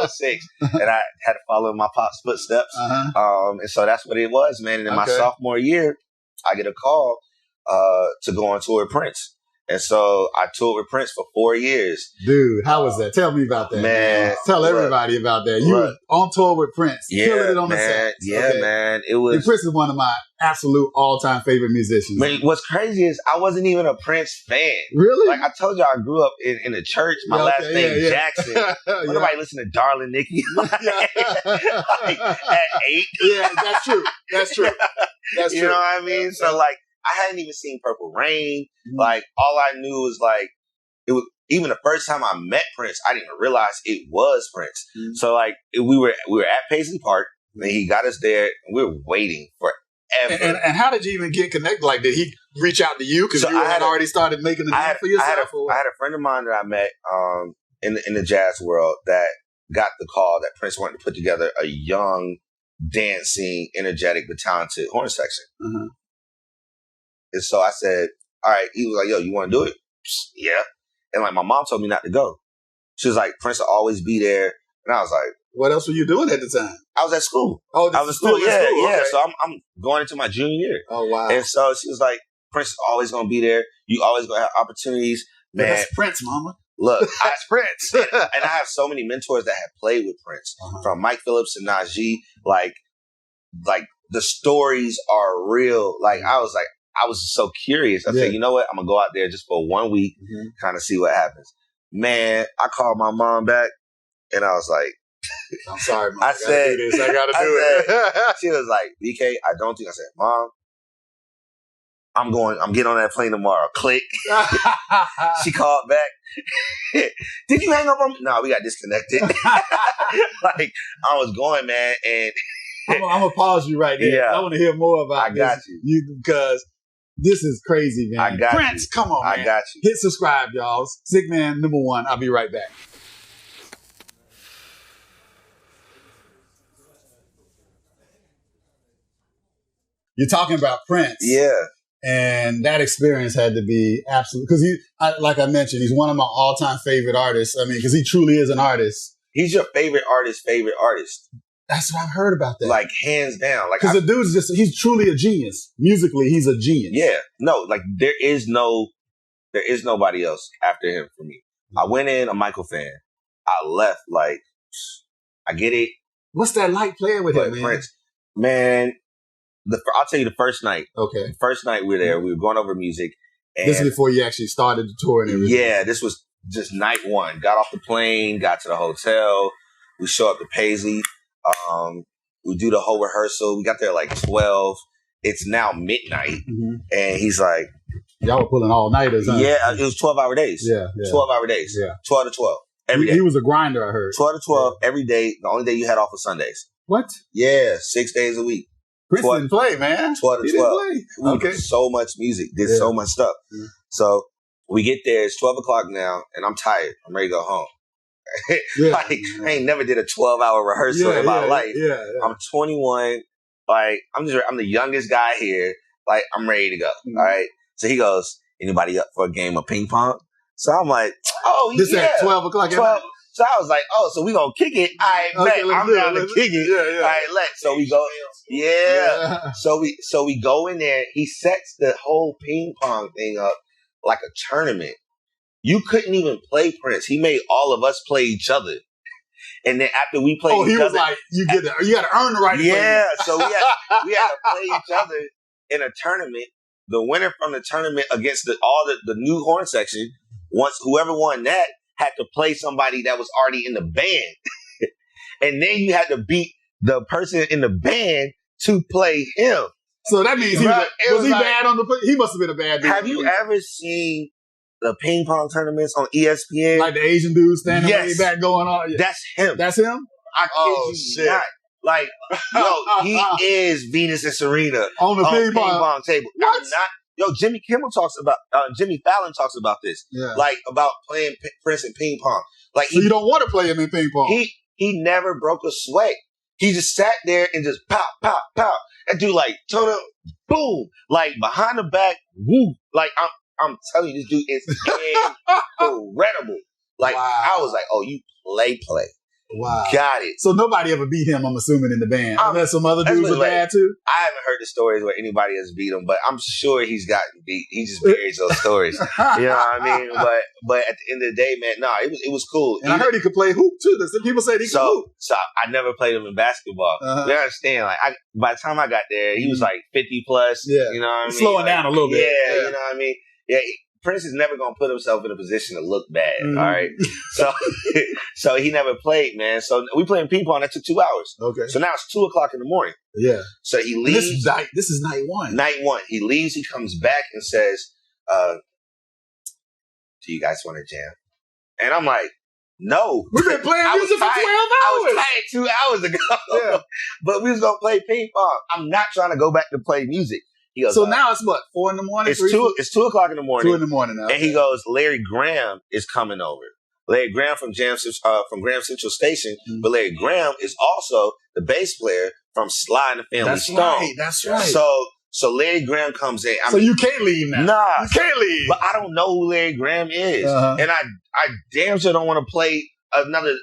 06, and I had to follow in my pop's footsteps. And so that's what it was, man. And in my sophomore year, I get a call to go on tour with Prince. And so I toured with Prince for 4 years. Dude, how was that? Tell me about that. Man. Tell everybody about that. You were on tour with Prince. Killing it on the set. Yeah, man. It was. And Prince is one of my absolute all-time favorite musicians. Man, what's crazy is I wasn't even a Prince fan. Really? Like I told you, I grew up in a church. My last name Jackson. Nobody listen to Darling Nikki like, at 8. Yeah, that's true. That's true. That's true. You know what I mean? So like, I hadn't even seen Purple Rain. Like, all I knew was like, it was even the first time I met Prince, I didn't even realize it was Prince. So like, we were at Paisley Park, and he got us there, and we were waiting forever. And how did you even get connected? Like, did he reach out to you because you had already started making a name for yourself? I had a friend of mine that I met in the jazz world that got the call that Prince wanted to put together a young, dancing, energetic, but talented horn section. And so I said, all right. He was like, yo, you want to do it? Yeah. And like, my mom told me not to go. She was like, Prince will always be there. And I was like, what else were you doing at the time? I was at school. Oh, I was at school. Yeah. Okay. So I'm going into my junior year. Oh, wow. And so she was like, Prince is always going to be there. You always going to have opportunities. Man, that's Prince, mama. Look, that's Prince. and I have so many mentors that have played with Prince, from Mike Phillips and Najee. Like the stories are real. Like I was like, I was so curious. I said, you know what? I'm going to go out there just for 1 week, kind of see what happens. Man, I called my mom back, and I was like, I'm sorry, Mom. I said, do this. I got to do it. She was like, BK, I don't think. I said, Mom, I'm getting on that plane tomorrow. Click. She called back. Did you hang up on me? No, we got disconnected. Like, I was going, man, and I'm going to pause you right there. Yeah. I want to hear more about this. I got you. Because this is crazy, man. I got Prince, you. Come on, man. I got you. Hit subscribe, y'all. Sick Man #1. I'll be right back. You're talking about Prince. Yeah. And that experience had to be absolute. Because like I mentioned, he's one of my all-time favorite artists. I mean, because he truly is an artist. He's your favorite artist. That's what I've heard about that. Like, hands down. Like, because the dude's he's truly a genius. Musically, he's a genius. Yeah. No, like, there is nobody else after him for me. I went in a Michael fan. I left, like, I get it. What's that like playing with him, man? Prince, man, I'll tell you the first night. Okay. The first night we were there, we were going over music. And this is before you actually started the tour and everything. Yeah, this was just night one. Got off the plane, got to the hotel. We show up to Paisley. We do the whole rehearsal. We got there like 12. It's now midnight. And he's like... Y'all were pulling all-nighters, huh? Yeah, it was 12-hour days. Yeah. 12-hour days. Yeah. 12 to 12. Every day. He was a grinder, I heard. 12 to 12 every day. The only day you had off was Sundays. What? Yeah, 6 days a week. Prince didn't play, man. 12 to 12. We did so much music. Did so much stuff. So we get there. It's 12 o'clock now, and I'm tired. I'm ready to go home. Like, I ain't never did a 12-hour rehearsal in my life. I'm 21. Like, I'm the youngest guy here. Like, I'm ready to go. All right. So he goes, anybody up for a game of ping pong? So I'm like, oh, this at 12 o'clock. 12. So I was like, oh, so we gonna kick it? I bet I'm down to kick it. All right, so we go. Yeah. So we go in there. He sets the whole ping pong thing up like a tournament. You couldn't even play Prince. He made all of us play each other. And then after we played each other, was like, you got to earn the right to play. So we had to play each other in a tournament. The winner from the tournament against the new horn section, once whoever won that had to play somebody that was already in the band. And then you had to beat the person in the band to play him. So that means was he bad on the... He must have been a bad dude. Have you ever seen the ping pong tournaments on ESPN? Like the Asian dude standing way back going on? Yeah. That's him. That's him? I kid you not. Like, yo, he is Venus and Serena on the ping pong table. What? Jimmy Fallon talks about this. Yeah. Like, about playing Prince in ping pong. Like, so you don't want to play him in ping pong? He never broke a sweat. He just sat there and just pop, pop, pop. And do like, total, boom. Like, behind the back, woo. Like, I'm telling you, this dude is incredible. Like, I was like, oh, you play. Wow. Got it. So nobody ever beat him, I'm assuming, in the band. Unless some other dudes are bad too? I haven't heard the stories where anybody has beat him, but I'm sure he's gotten beat. He just buries those stories. You know what I mean? But at the end of the day, man, it was cool. And I heard he could play hoop too. People say he could hoop. So I never played him in basketball. You understand? Like, by the time I got there, he was like 50 plus. Yeah. You know what I mean? Slowing down a little bit. Yeah, you know what I mean? Yeah. Prince is never going to put himself in a position to look bad, all right? So he never played, man. So we playing ping pong. That took 2 hours. Okay. So now it's 2 o'clock in the morning. Yeah. So he leaves. This is night one. Night one. He leaves. He comes back and says, do you guys want to jam? And I'm like, no. We've been playing music for 12 hours. I was tired 2 hours ago. Yeah. But we was going to play ping pong. I'm not trying to go back to play music. He goes, so now it's what, 4 in the morning? It's 2 o'clock in the morning. 2 in the morning now. And he goes, Larry Graham is coming over. Larry Graham from Graham Central Station, but Larry Graham is also the bass player from Sly and the Family Stone. That's right. So Larry Graham comes in. So you can't leave now. Nah. You can't leave. But I don't know who Larry Graham is. And I damn sure don't want to play another...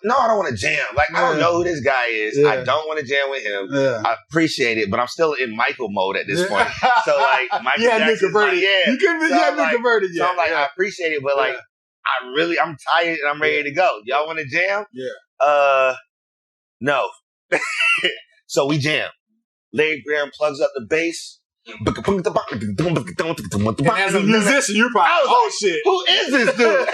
No, I don't want to jam. Like, I don't know who this guy is. Yeah. I don't want to jam with him. Yeah. I appreciate it, but I'm still in Michael mode at this point. So, like, Michael Jackson's converted. You haven't been converted yet. So I'm like, I appreciate it, but like, I'm tired and I'm ready to go. Y'all want to jam? Yeah. No. So we jam. Larry Graham plugs up the bass. And as a musician, you're probably, oh shit. Who is this dude?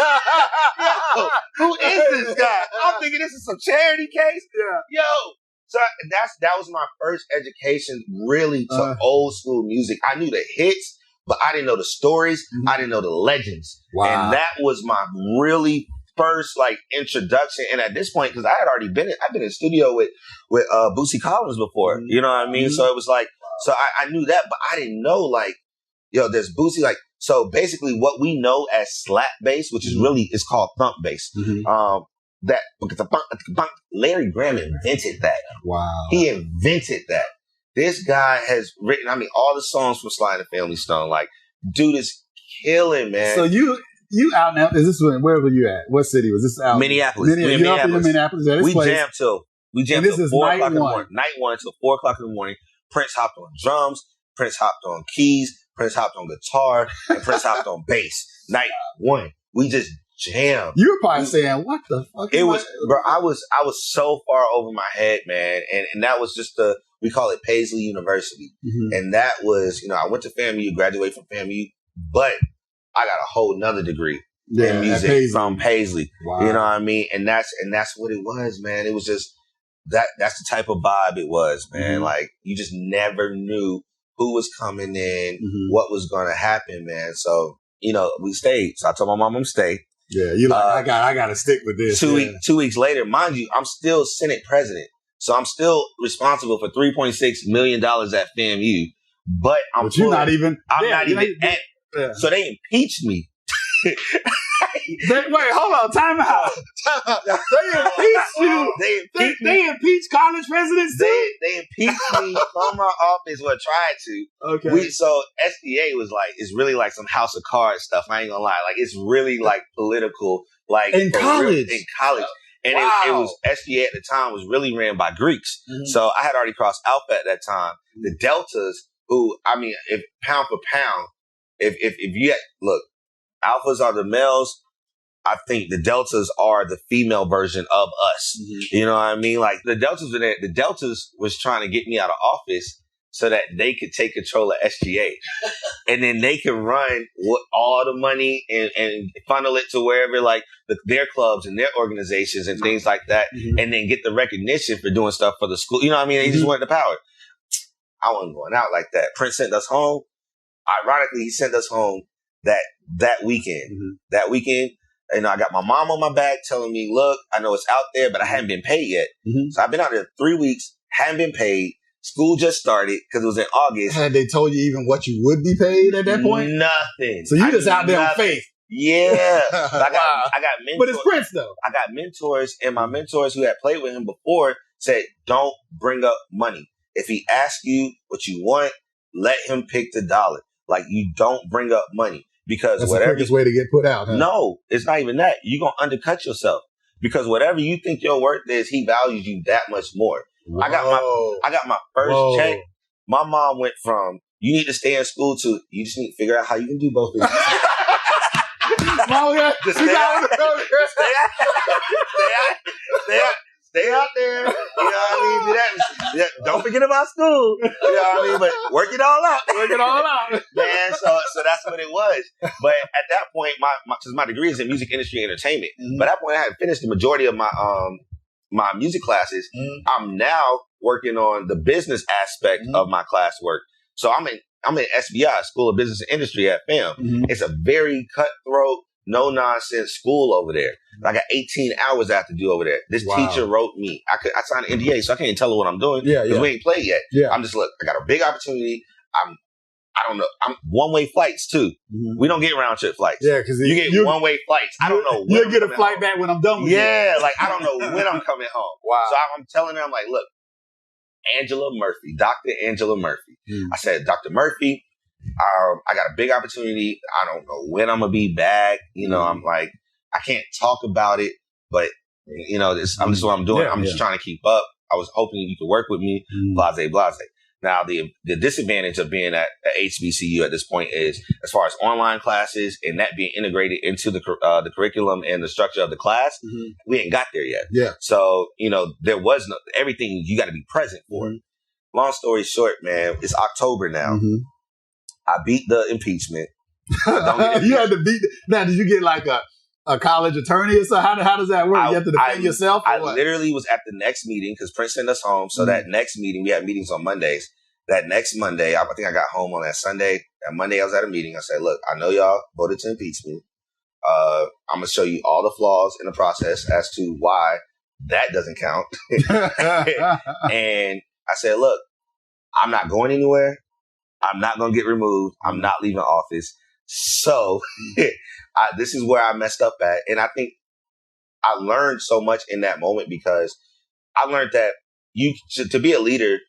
Yo, who is this guy? I'm thinking this is some charity case. Yeah. Yo. So that was my first education really to old school music. I knew the hits, but I didn't know the stories. Mm-hmm. I didn't know the legends. Wow. And that was my really first like introduction. And at this point, because I've been in studio with Bootsy Collins before. Mm-hmm. You know what I mean? So it was like, so I knew that, but I didn't know like, yo, there's Bootsy. Like, so basically what we know as slap bass, which is really, it's called thump bass. Mm-hmm. That Larry Graham invented that. Wow. He invented that. This guy has written, I mean, all the songs from Sly and the Family Stone. Like, dude is killing, man. So you out now? Is this where were you at? What city was this out? Minneapolis. Minneapolis. Yeah, We jammed till 4 o'clock in the morning. Night 1 till 4 o'clock in the morning. Prince hopped on drums. Prince hopped on keys. Prince hopped on guitar. And Prince hopped on bass. Night 1. We just jammed. You were probably saying, what the fuck? It was, bro, I was so far over my head, man. And that was just we call it Paisley University. Mm-hmm. And that was, I went to FAMU, graduated from FAMU, but I got a whole nother degree in music from Paisley. Wow. You know what I mean? And that's what it was, man. It was just, that's the type of vibe it was, man. Mm-hmm. Like, you just never knew who was coming in, what was going to happen, man. So, we stayed. So I told my mom I'm stay. Yeah, you like, I got to stick with this. 2 weeks later, mind you, I'm still Senate president. So I'm still responsible for $3.6 million at FAMU. But you're not even. I'm not even. So they impeached me. Wait, hold on. Time out. They impeached you. They impeached college presidents too? They impeached me from my office, or tried to. Okay. So SDA was like, it's really like some House of Cards stuff. I ain't gonna lie. Like, it's really like political. Like in college. And wow. it was SDA at the time was really ran by Greeks. Mm-hmm. So I had already crossed Alpha at that time. The Deltas, who, I mean, if pound for pound, if you look, Alphas are the males. I think the Deltas are the female version of us. Mm-hmm. You know what I mean? Like, the Deltas were there. The Deltas was trying to get me out of office so that they could take control of SGA. And then they could run all the money and funnel it to wherever, like, their clubs and their organizations and things like that. Mm-hmm. And then get the recognition for doing stuff for the school. You know what I mean? They just wanted the power. I wasn't going out like that. Prince sent us home. Ironically, he sent us home that weekend. Mm-hmm. That weekend, I got my mom on my back telling me, look, I know it's out there, but I haven't been paid yet. Mm-hmm. So I've been out there 3 weeks, haven't been paid. School just started because it was in August. Had they told you even what you would be paid at that point? Nothing. So you just out there on faith. Yeah. I got mentors. But it's Prince, though. I got mentors, and my mentors who had played with him before said, don't bring up money. If he asks you what you want, let him pick the dollar. Like, you don't bring up money. Because that's whatever. the quickest way to get put out, huh? No, it's not even that. You're going to undercut yourself. Because whatever you think your worth is, he values you that much more. Whoa. I got my first check. My mom went from, you need to stay in school to, you just need to figure out how you can do both of these. Stay out there. You know what I mean? Do that. Don't forget about school. You know what I mean? But work it all out. Man, so that's what it was. But at that point, my degree is in music industry and entertainment. Mm-hmm. But at that point, I had finished the majority of my music classes. Mm-hmm. I'm now working on the business aspect of my classwork. So I'm in SBI, School of Business and Industry at FAM. Mm-hmm. It's a very cutthroat, no nonsense school over there. I got 18 hours I have to do over there. This teacher wrote me. I signed an NDA, so I can't even tell her what I'm doing because we ain't played yet. Yeah. I'm just, look, I got a big opportunity. I don't know. I'm one-way flights too. Mm-hmm. We don't get round-trip flights. Yeah, because you get one-way flights. I don't know. You'll get a flight back when I'm done with you. Yeah, like, I don't know when I'm coming home. Wow. So I'm telling her, I'm like, look, Angela Murphy, Dr. Angela Murphy. Mm. I said, Dr. Murphy, I got a big opportunity. I don't know when I'm going to be back. I'm like, I can't talk about it, but, this is what I'm doing. Yeah, I'm just trying to keep up. I was hoping you could work with me, blase. Now, the disadvantage of being at HBCU at this point is, as far as online classes and that being integrated into the curriculum and the structure of the class, we ain't got there yet. Yeah. So, there was everything you got to be present for. Mm-hmm. Long story short, man, it's October now. Mm-hmm. I beat the impeachment. You had to beat. Now, did you get like a college attorney or something? How does that work? You have to defend yourself? Or I what? literally was at the next meeting because Prince sent us home. So that next meeting, we had meetings on Mondays. That next Monday, I think I got home on that Sunday. That Monday, I was at a meeting. I said, look, I know y'all voted to impeach me. I'm going to show you all the flaws in the process as to why that doesn't count. And I said, look, I'm not going anywhere. I'm not going to get removed. I'm not leaving office. So this is where I messed up at. And I think I learned so much in that moment because I learned that to be a leader,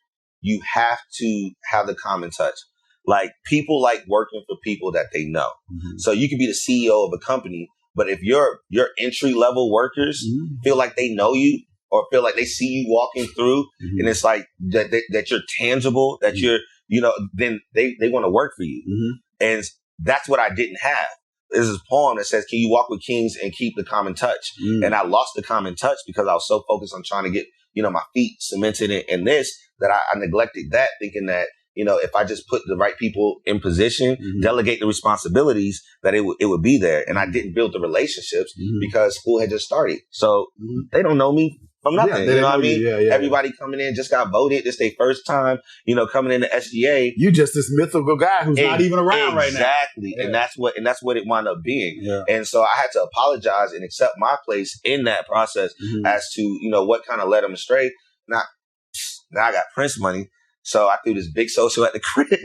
you have to have the common touch. Like, people like working for people that they know. Mm-hmm. So you can be the CEO of a company, but if your entry level workers feel like they know you or feel like they see you walking through and it's like that you're tangible, that you're, then they want to work for you. And that's what I didn't have. There's this poem that says, can you walk with kings and keep the common touch? And I lost the common touch because I was so focused on trying to get, my feet cemented in this, that I neglected that, thinking that, if I just put the right people in position, delegate the responsibilities, that it would be there. And I didn't build the relationships because school had just started. So they don't know me from nothing. You know what I mean? Yeah. Everybody coming in just got voted. This their first time, coming into SGA. You just this mythical guy who's not even around right now. Exactly. Yeah. And that's what it wound up being. Yeah. And so I had to apologize and accept my place in that process as to, what kind of led them astray. Now I got Prince money. So I threw this big social at the crib. And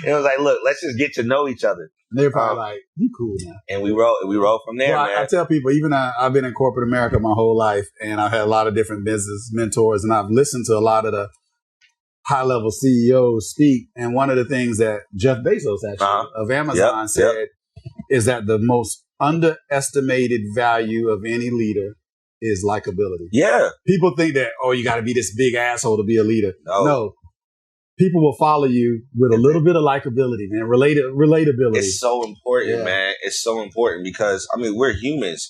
it was like, look, let's just get to know each other. And they're probably like, you cool now. And we roll from there, man. I tell people, even I've been in corporate America my whole life, and I've had a lot of different business mentors, and I've listened to a lot of the high-level CEOs speak. And one of the things that Jeff Bezos, actually, of Amazon said is that the most underestimated value of any leader is likability. Yeah. People think that, you got to be this big asshole to be a leader. No. People will follow you with a little bit of likability, man. Relatability. It's so important, man. It's so important because, we're humans.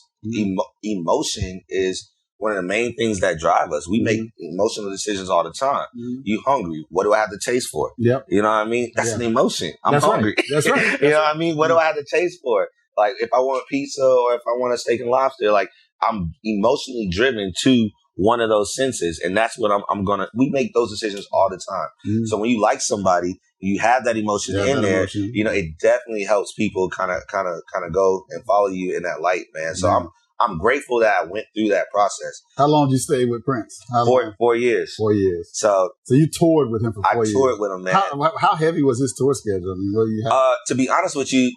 Emotion is one of the main things that drive us. We make emotional decisions all the time. You hungry. What do I have to taste for? Yep. You know what I mean? That's an emotion. I'm hungry. Right. That's right. You know what I mean? What do I have to taste for? Like, if I want pizza or if I want a steak and lobster, like, I'm emotionally driven to one of those senses. And that's what we make those decisions all the time. So when you like somebody, you have that emotion in there, it definitely helps people kind of go and follow you in that light, man. So I'm grateful that I went through that process. How long did you stay with Prince? 4 years. 4 years. So you toured with him for 4 years. I toured with him, man. How heavy was his tour schedule? To be honest with you,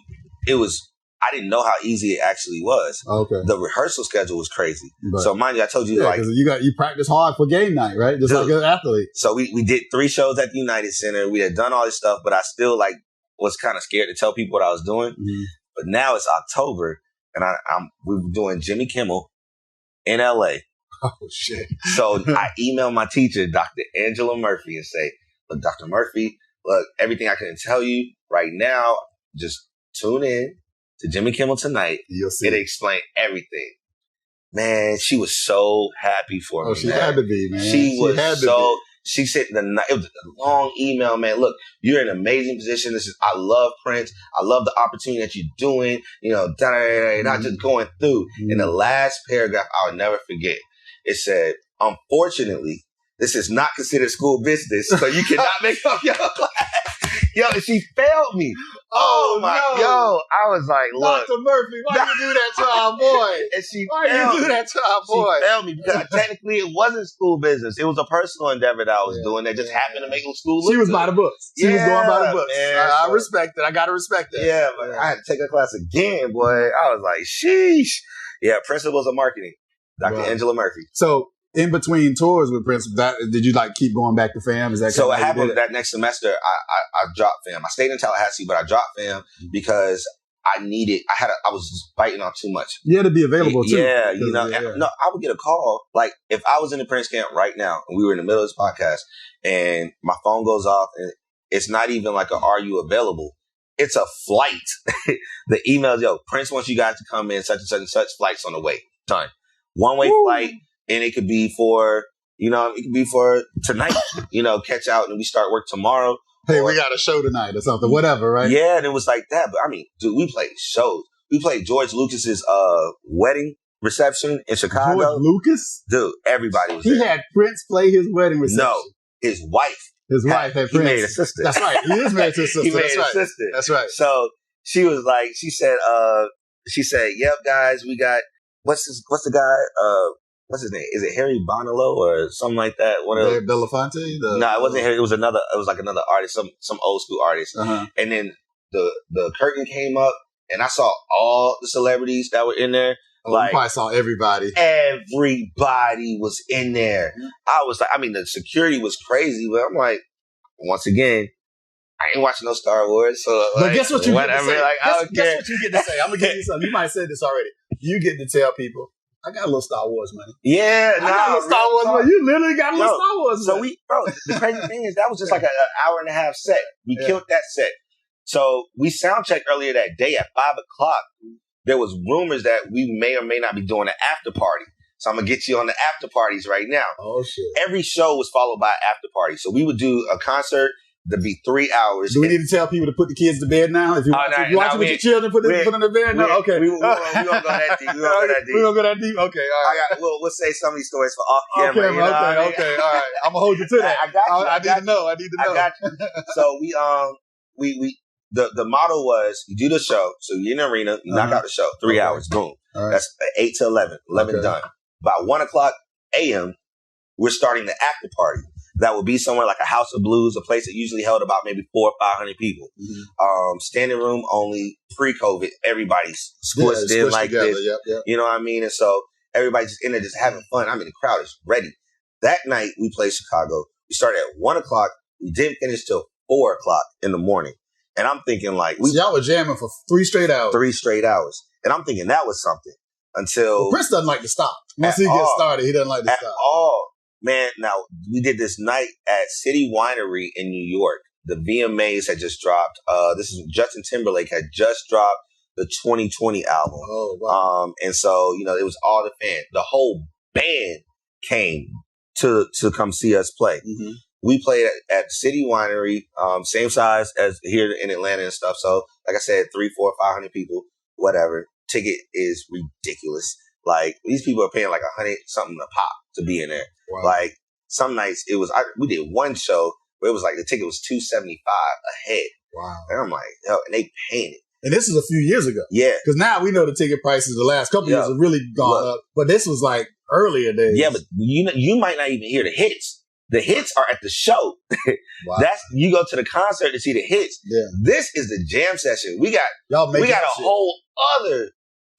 I didn't know how easy it actually was. Okay. The rehearsal schedule was crazy. But, so mind you, I told you because you practice hard for game night, right? Just like an athlete. So we did 3 shows at the United Center. We had done all this stuff, but I still was kind of scared to tell people what I was doing. But now it's October, and we were doing Jimmy Kimmel in LA. Oh shit! So I emailed my teacher, Dr. Angela Murphy, and say, "Look, Dr. Murphy, everything I can tell you right now, just tune in to Jimmy Kimmel Tonight." You'll see. It explained everything. Man, she was so happy for me. Oh, she had to be, man. She said it was a long email, man. Look, you're in an amazing position. I love Prince. I love the opportunity that you're doing. Not just going through. In the last paragraph, I'll never forget. It said, "Unfortunately, this is not considered school business, so you cannot make up your class." Yo, and she failed me. Oh my, no. Yo, I was like, look. Dr. Murphy, why you do that to our boy? And why you do that to our boy? She failed me because technically it wasn't school business. It was a personal endeavor that I was doing that just happened to make school look She was good. By the books. She was going by the books. Man, I respect it. I got to respect it. Yeah, but I had to take a class again, boy. I was like, sheesh. Yeah, Principles of Marketing, Dr. Angela Murphy. So, in between tours with Prince, did you keep going back to fam? Is that so? What happened that next semester? I dropped fam. I stayed in Tallahassee, but I dropped fam because I was biting off too much. You had to be available too. Yeah, No, I would get a call if I was in the Prince camp right now and we were in the middle of this podcast and my phone goes off and it's not even are you available? It's a flight. The emails, Prince wants you guys to come in, such and such and such, flights on the way. Done. One-way flight. And it could be for, tonight, catch out and we start work tomorrow. Hey, we got a show tonight or something, whatever, right? Yeah, and it was like that. But I mean, dude, we played shows. We played George Lucas's wedding reception in Chicago. George Lucas? Dude, everybody was He there. had Prince play his wedding reception. No, his wife. His wife had Prince. He made a sister. That's right. He is married to his sister. He made That's a right. sister. That's right. So she was like, she said, yep, guys, we got, what's the guy, what's his name? Is it Harry Bonello or something like that? One of Dave Belafonte? No, it wasn't Harry. It was like another artist, some old school artist. Uh-huh. And then the curtain came up and I saw all the celebrities that were in there. Oh, you probably saw everybody. Everybody was in there. I was like, I mean, the security was crazy, but I'm like, once again, I ain't watching no Star Wars. So, but guess what you get to say? Like, guess what you get to say? I'm going to give you something. You might have said this already. You get to tell people, I got a little Star Wars money. Yeah, I got a little Star Wars money. You literally got a little Star Wars money. So the crazy thing is that was just like an hour and a half set. We killed that set. So we sound checked earlier that day at 5:00. There was rumors that we may or may not be doing an after party. So I'm going to get you on the after parties right now. Oh, shit. Every show was followed by an after party. So we would do a concert that'd be 3 hours. Do we need to tell people to put the kids to bed now? If you watching with your children, put them to bed now? Okay. We won't go that deep. We won't go that deep? Okay, all right. We'll say some of these stories for off camera. Okay, all right. I'm going to hold you to that. I got you. I need to know. I got you. So the model was you do the show. So you're in the arena, you knock out the show. 3 hours. Boom. Right. That's 8 to 11. 11 done. About 1:00 a.m., we're starting the after party. That would be somewhere like a House of Blues, a place that usually held about maybe 400 or 500 people. Mm-hmm. Standing room only, pre-COVID. Everybody's squished in like together. This. Yep. You know what I mean? And so everybody's just in there just having fun. I mean, the crowd is ready. That night, we played Chicago. We started at 1:00. We didn't finish till 4:00 in the morning. And I'm thinking like... So y'all were jamming for 3 straight hours. 3 straight hours. And I'm thinking that was something until... Prince doesn't like to stop. Once he gets started, he doesn't like to stop. At all. Man, now, we did this night at City Winery in New York. The VMAs had just dropped. This is Justin Timberlake had just dropped the 2020 album. Oh, wow. And so, it was all the fans. The whole band came to come see us play. Mm-hmm. We played at City Winery, same size as here in Atlanta and stuff. So, like I said, 300, 400, 500 people, whatever. Ticket is ridiculous. Like, these people are paying like $100 something a pop to be in there. Wow. Like, some nights it was, we did one show where it was like the ticket was $275 a head. Wow. And I'm like, and they paying it. And this is a few years ago. Yeah. Because now we know the ticket prices the last couple years have really gone up. But this was like earlier days. Yeah, but you might not even hear the hits. The hits are at the show. Wow. You go to the concert to see the hits. Yeah. This is the jam session. We got a whole other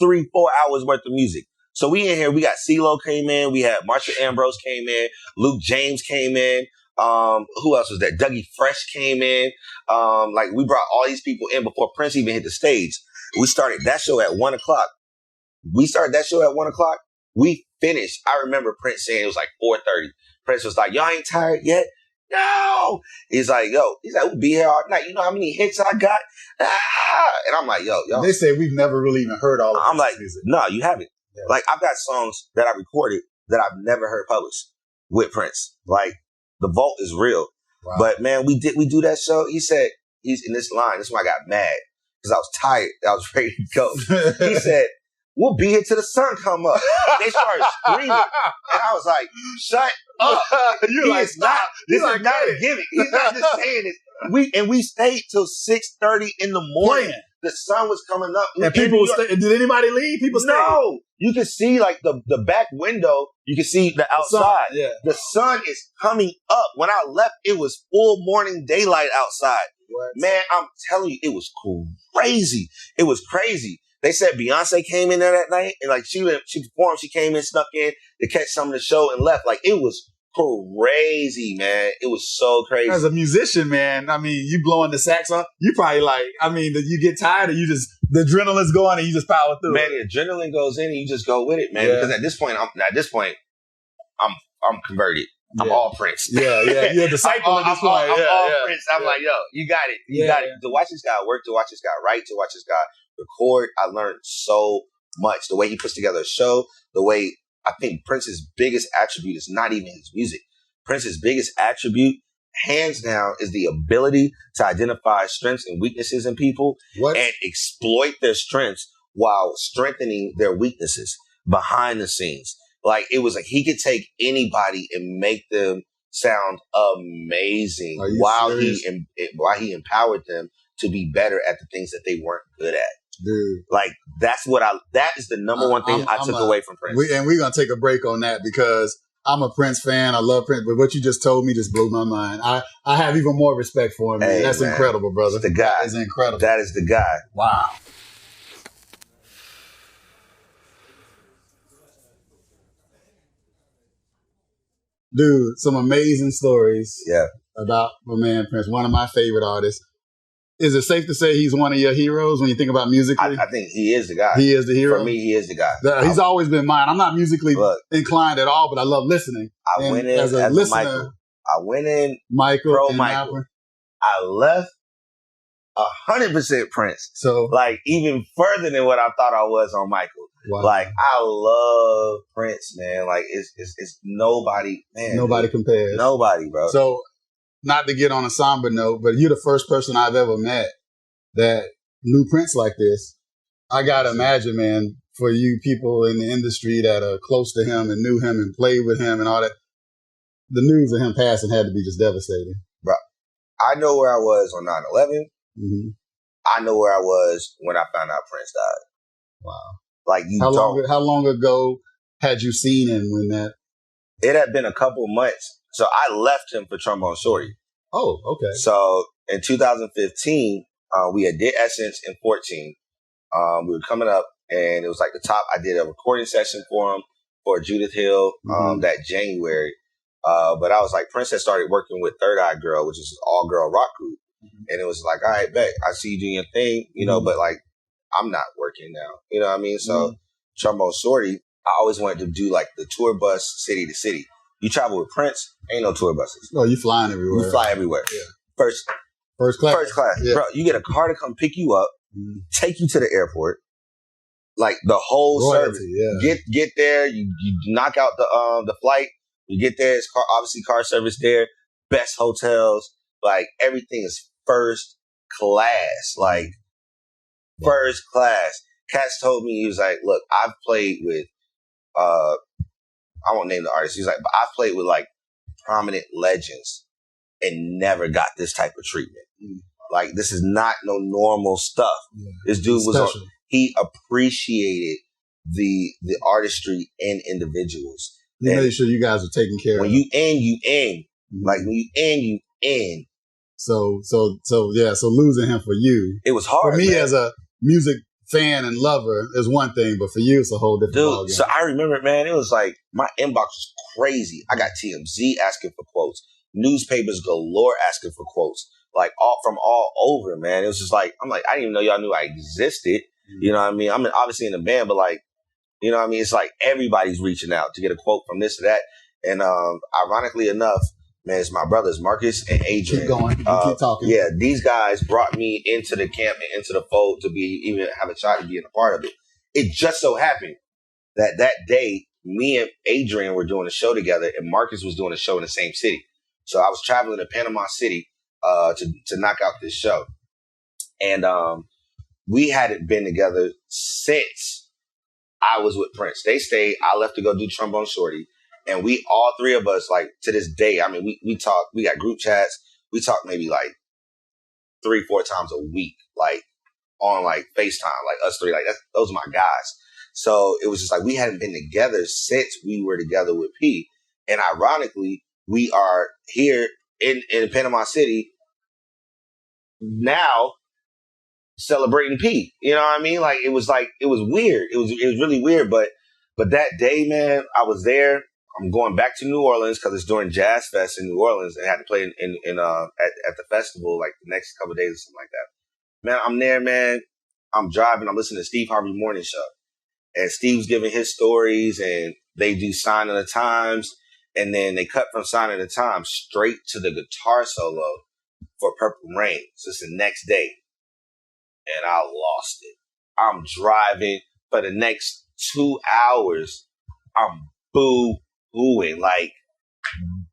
3-4 hours worth of music. So we in here, we got CeeLo came in, we had Marsha Ambrose came in, Luke James came in, who else was there? Dougie Fresh came in. We brought all these people in before Prince even hit the stage. We started that show at 1:00. We finished. I remember Prince saying it was like 4:30. Prince was like, y'all ain't tired yet? No. He's like, we'll be here all night. You know how many hits I got? And I'm like, yo. They say we've never really even heard all of I'm like, music. No, you haven't. Yeah. Like, I've got songs that I recorded that I've never heard published with Prince. Like, the vault is real. Wow. But man, we do that show. He said, he's in this line. This is when I got mad because I was tired. I was ready to go. He said, we'll be here till the sun come up. They started screaming. And I was like, shut up. This is not a gimmick. He's not just saying this. We stayed till 6:30 in the morning. Playing. The sun was coming up. And people did anybody leave? People stayed? No. You can see like the back window. You can see the outside. The sun is coming up. When I left, it was full morning daylight outside. What? Man, I'm telling you, it was crazy. It was crazy. They said Beyonce came in there that night and like she performed. She came in, snuck in to catch some of the show and left. Like, it was crazy, man. It was so crazy. As a musician, man, I mean, you blowing the sax on, you probably you get tired and the adrenaline's going and you just power through. Man, the adrenaline goes in and you just go with it, man. Yeah. Because at this point, I'm converted. I'm all Prince. Yeah. You're a disciple at this point. I'm all Prince. I'm like, yo, you got it. You got it. To watch this guy work, to watch this guy write, to watch this guy record, I learned so much. The way he puts together a show, the way I think Prince's biggest attribute is not even his music. Prince's biggest attribute hands down, is the ability to identify strengths and weaknesses in people and exploit their strengths while strengthening their weaknesses behind the scenes. Like, it was like he could take anybody and make them sound amazing while he empowered them to be better at the things that they weren't good at. Dude. Like, that is the number one thing I took away from Prince. We're going to take a break on that because I'm a Prince fan. I love Prince, but what you just told me just blew my mind. I have even more respect for him. Man. That's incredible, brother. The guy. That is incredible. That is the guy. Wow. Dude, some amazing stories about my man Prince, one of my favorite artists. Is it safe to say he's one of your heroes when you think about musically? I think he is the guy. He is the hero? For me, he is the guy. He's always been mine. I'm not musically inclined at all, but I love listening. I went in as a Michael. I went in Michael. Pro Michael. I left 100% Prince. So, like, even further than what I thought I was on Michael. Wow. Like, I love Prince, man. Like, it's nobody, man. Nobody compares. Nobody, bro. So, not to get on a somber note, but you're the first person I've ever met that knew Prince like this. I got to imagine, man, for you people in the industry that are close to him and knew him and played with him and all that, the news of him passing had to be just devastating. Bro, I know where I was on 9/11. Mm-hmm. I know where I was when I found out Prince died. Wow. Like, how long ago had you seen him when that? It had been a couple months. So I left him for Trombone Shorty. Oh, okay. So in 2015, we had did Essence in 14. We were coming up, and it was like the top. I did a recording session for him for Judith Hill that January. But I was like, Prince had started working with Third Eye Girl, which is an all-girl rock group. And it was like, all right, bet. I see you doing your thing, you know, but like, I'm not working now. You know what I mean? So Trombone Shorty, I always wanted to do like the tour bus city to city. You travel with Prince, ain't no tour buses. No, you flying everywhere. You fly everywhere. Yeah. First class. First class. Yeah. Bro, you get a car to come pick you up, take you to the airport, like the whole service. Yeah. Get there, you knock out the flight, you get there, it's obviously car service there, best hotels, like everything is first class. Like first class. Cass told me, he was like, look, I've played with I won't name the artist. He's like, but I've played with like prominent legends and never got this type of treatment. Like, this is not no normal stuff. Yeah. This dude he appreciated the artistry in individuals. He made sure you guys were taken care of. When you end. Like, when you end. So losing him for you. It was hard. For me, as a music fan and lover is one thing, but for you, it's a whole different ballgame. So I remember, man, it was like, my inbox was crazy. I got TMZ asking for quotes, newspapers galore asking for quotes, like from all over, man. It was just like, I'm like, I didn't even know y'all knew I existed. You know what I mean? I'm obviously in the band, but like, you know what I mean? It's like everybody's reaching out to get a quote from this or that. And ironically enough, man, it's my brothers, Marcus and Adrian. Keep going. Keep talking. Yeah, these guys brought me into the camp and into the fold to even have a shot to being a part of it. It just so happened that day, me and Adrian were doing a show together, and Marcus was doing a show in the same city. So I was traveling to Panama City to knock out this show. And we hadn't been together since I was with Prince. They stayed. I left to go do Trombone Shorty. And we, all three of us, like, to this day, I mean, we talk, we got group chats. We talk maybe like 3-4 times a week, like on like FaceTime, like us three, like those are my guys. So it was just like, we hadn't been together since we were together with P. And ironically, we are here in Panama City now celebrating P. You know what I mean? Like, it was weird. It was really weird. But that day, man, I was there. I'm going back to New Orleans because it's during Jazz Fest in New Orleans, and I had to play at the festival like the next couple of days or something like that. Man, I'm there, man. I'm driving. I'm listening to Steve Harvey Morning Show, and Steve's giving his stories, and they do Sign of the Times, and then they cut from Sign of the Times straight to the guitar solo for Purple Rain. So it's the next day, and I lost it. I'm driving for the next 2 hours. I'm booing, like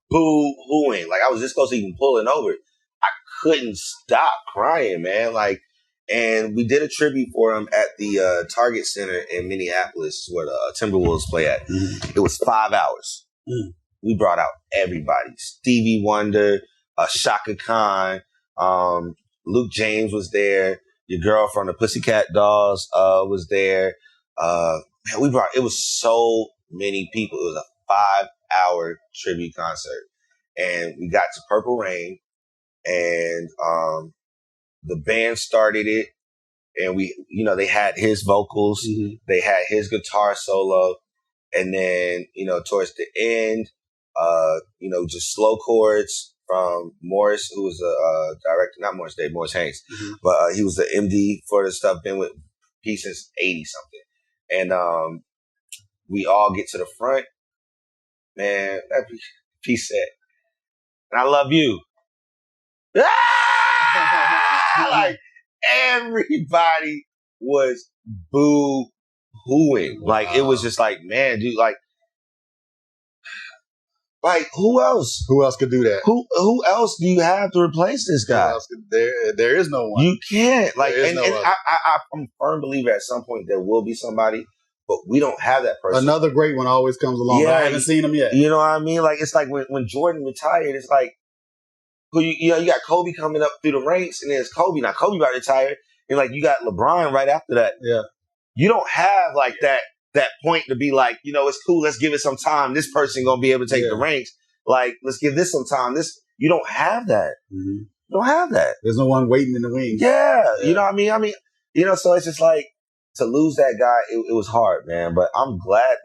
boo-hooing. Like, I was this close to even pulling over. I couldn't stop crying, man. Like, and we did a tribute for him at the Target Center in Minneapolis, where the Timberwolves play at. Mm-hmm. It was 5 hours. Mm. We brought out everybody. Stevie Wonder, Shaka Khan, Luke James was there. Your girl from the Pussycat Dolls was there. Man, it was so many people. It was a 5-hour tribute concert. And we got to Purple Rain, and the band started it, and they had his vocals, mm-hmm. They had his guitar solo, and then, towards the end, just slow chords from Morris, who was a director, not Morris Day, Morris Haynes, mm-hmm. But he was the MD for the stuff, been with P since 80 something. And we all get to the front, man, that P said, and I love you. Like, everybody was boo-hooing. Wow. Like, it was just like, man, dude, like, who else? Who else could do that? Who else do you have to replace this guy? There is no one. You can't. Like, I'm a firm believer at some point there will be somebody, but we don't have that person. Another great one always comes along. Yeah, I haven't seen him yet. You know what I mean? Like, it's like when Jordan retired, it's like, you got Kobe coming up through the ranks, and then it's Kobe. Now, Kobe about to retire, and like, you got LeBron right after that. Yeah. You don't have like that point to be like, it's cool, let's give it some time. This person gonna be able to take the ranks. Like, let's give this some time. You don't have that. Mm-hmm. You don't have that. There's no one waiting in the wings. Yeah. You know what I mean? So it's just like, to lose that guy, it was hard, man. But I'm glad